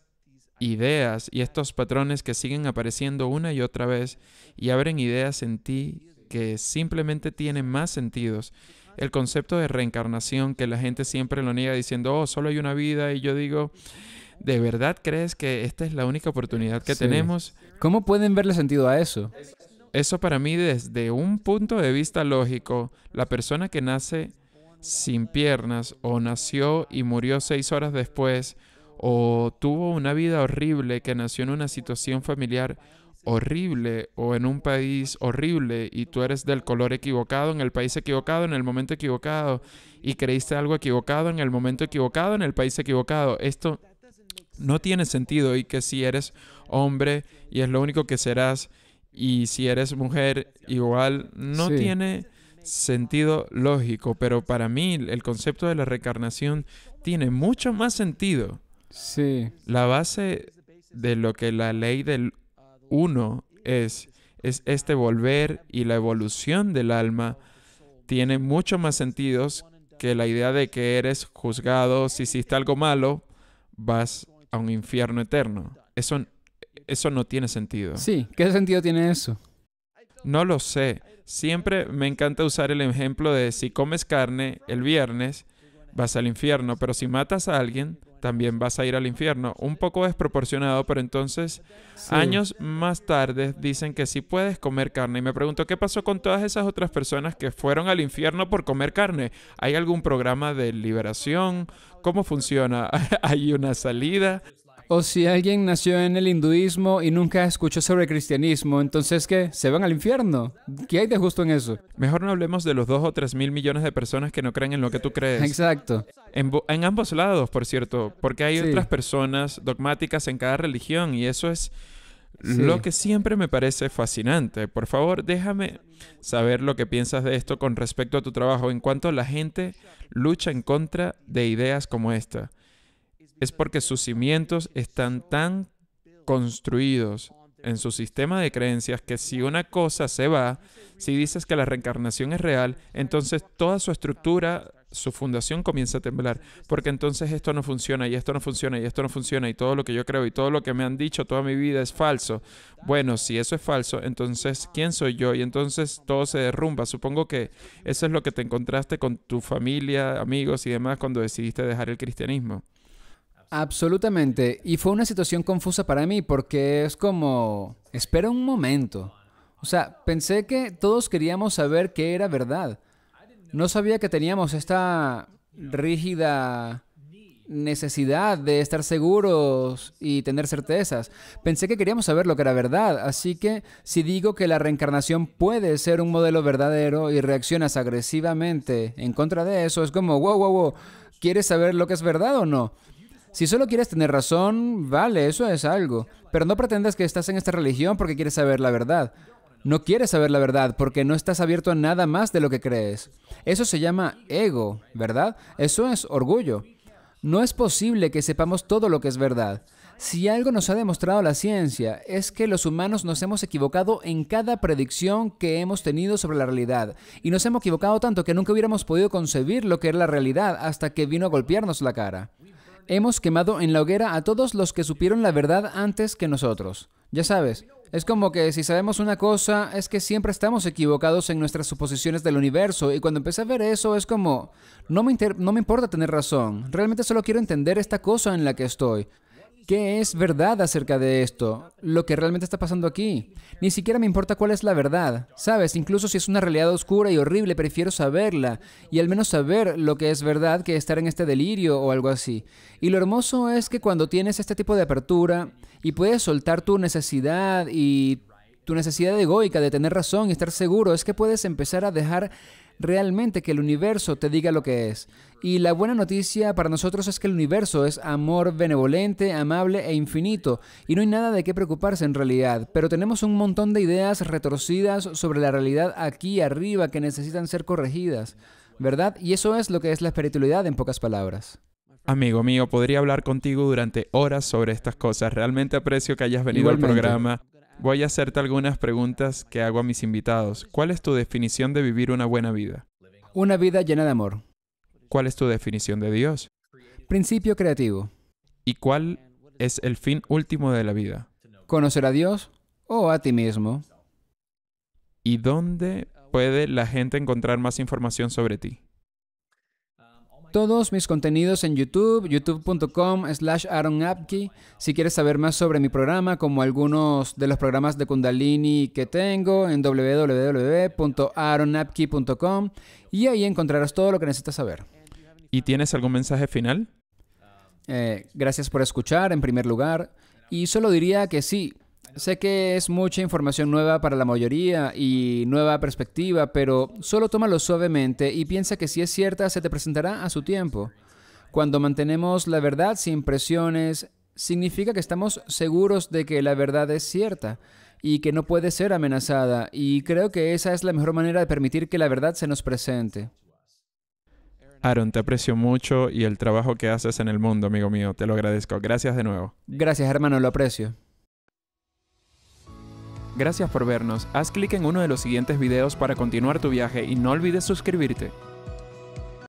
ideas y estos patrones que siguen apareciendo una y otra vez y abren ideas en ti que simplemente tienen más sentidos. El concepto de reencarnación, que la gente siempre lo niega diciendo, oh, solo hay una vida, y yo digo, ¿de verdad crees que esta es la única oportunidad que tenemos? ¿Cómo pueden verle sentido a eso? Eso para mí, desde un punto de vista lógico, la persona que nace sin piernas o nació y murió 6 horas después o tuvo una vida horrible, que nació en una situación familiar horrible o en un país horrible y tú eres del color equivocado, en el país equivocado, en el momento equivocado y creíste algo equivocado en el momento equivocado, en el país equivocado. Esto no tiene sentido, y que si eres hombre y es lo único que serás, y si eres mujer igual, no tiene sentido lógico. Pero para mí el concepto de la reencarnación tiene mucho más sentido. Sí. La base de lo que la ley del uno es este volver, y la evolución del alma tiene mucho más sentidos que la idea de que eres juzgado. Si hiciste algo malo, vas a un infierno eterno. Eso no tiene sentido. Sí, ¿qué sentido tiene eso? No lo sé. Siempre me encanta usar el ejemplo de si comes carne el viernes, vas al infierno, pero si matas a alguien, también vas a ir al infierno. Un poco desproporcionado, pero entonces años más tarde dicen que sí puedes comer carne. Y me pregunto, ¿qué pasó con todas esas otras personas que fueron al infierno por comer carne? ¿Hay algún programa de liberación? ¿Cómo funciona? ¿Hay una salida? O si alguien nació en el hinduismo y nunca escuchó sobre el cristianismo, entonces ¿qué? ¿Se van al infierno? ¿Qué hay de justo en eso? Mejor no hablemos de los 2 o 3 mil millones de personas que no creen en lo que tú crees. Exacto. En ambos lados, por cierto, porque hay otras personas dogmáticas en cada religión, y eso es lo que siempre me parece fascinante. Por favor, déjame saber lo que piensas de esto con respecto a tu trabajo. En cuanto la gente lucha en contra de ideas como esta, es porque sus cimientos están tan construidos en su sistema de creencias que si una cosa se va, si dices que la reencarnación es real, entonces toda su estructura, su fundación comienza a temblar, porque entonces esto no funciona y esto no funciona y esto no funciona y todo lo que yo creo y todo lo que me han dicho toda mi vida es falso. Bueno, si eso es falso, entonces ¿quién soy yo? Y entonces todo se derrumba. Supongo que eso es lo que te encontraste con tu familia, amigos y demás cuando decidiste dejar el cristianismo. Absolutamente. Y fue una situación confusa para mí porque es como, espera un momento. O sea, pensé que todos queríamos saber qué era verdad. No sabía que teníamos esta rígida necesidad de estar seguros y tener certezas. Pensé que queríamos saber lo que era verdad. Así que si digo que la reencarnación puede ser un modelo verdadero y reaccionas agresivamente en contra de eso, es como, wow, wow, wow, ¿quieres saber lo que es verdad o no? Si solo quieres tener razón, vale, eso es algo. Pero no pretendas que estás en esta religión porque quieres saber la verdad. No quieres saber la verdad porque no estás abierto a nada más de lo que crees. Eso se llama ego, ¿verdad? Eso es orgullo. No es posible que sepamos todo lo que es verdad. Si algo nos ha demostrado la ciencia, es que los humanos nos hemos equivocado en cada predicción que hemos tenido sobre la realidad. Y nos hemos equivocado tanto que nunca hubiéramos podido concebir lo que era la realidad hasta que vino a golpearnos la cara. Hemos quemado en la hoguera a todos los que supieron la verdad antes que nosotros. Ya sabes, es como que si sabemos una cosa, es que siempre estamos equivocados en nuestras suposiciones del universo. Y cuando empecé a ver eso, es como, no me importa tener razón. Realmente solo quiero entender esta cosa en la que estoy. ¿Qué es verdad acerca de esto? Lo que realmente está pasando aquí. Ni siquiera me importa cuál es la verdad. ¿Sabes? Incluso si es una realidad oscura y horrible, prefiero saberla. Y al menos saber lo que es verdad que estar en este delirio o algo así. Y lo hermoso es que cuando tienes este tipo de apertura y puedes soltar tu necesidad y tu necesidad egoica de tener razón y estar seguro, es que puedes empezar a dejar realmente que el universo te diga lo que es. Y la buena noticia para nosotros es que el universo es amor benevolente, amable e infinito, y no hay nada de qué preocuparse en realidad, pero tenemos un montón de ideas retorcidas sobre la realidad aquí arriba que necesitan ser corregidas, ¿verdad? Y eso es lo que es la espiritualidad en pocas palabras. Amigo mío, podría hablar contigo durante horas sobre estas cosas. Realmente aprecio que hayas venido al Igualmente. programa. Voy a hacerte algunas preguntas que hago a mis invitados. ¿Cuál es tu definición de vivir una buena vida? Una vida llena de amor. ¿Cuál es tu definición de Dios? Principio creativo. ¿Y cuál es el fin último de la vida? Conocer a Dios o a ti mismo. ¿Y dónde puede la gente encontrar más información sobre ti? Todos mis contenidos en YouTube, youtube.com/AaronApki. Si quieres saber más sobre mi programa, como algunos de los programas de Kundalini que tengo, en www.aaronapki.com. Y ahí encontrarás todo lo que necesitas saber. ¿Y tienes algún mensaje final? Gracias por escuchar, en primer lugar. Y solo diría que sí. Sé que es mucha información nueva para la mayoría y nueva perspectiva, pero solo tómalo suavemente y piensa que si es cierta, se te presentará a su tiempo. Cuando mantenemos la verdad sin presiones, significa que estamos seguros de que la verdad es cierta y que no puede ser amenazada, y creo que esa es la mejor manera de permitir que la verdad se nos presente. Aaron, te aprecio mucho y el trabajo que haces en el mundo, amigo mío. Te lo agradezco. Gracias de nuevo. Gracias, hermano, lo aprecio. Gracias por vernos. Haz clic en uno de los siguientes videos para continuar tu viaje y no olvides suscribirte.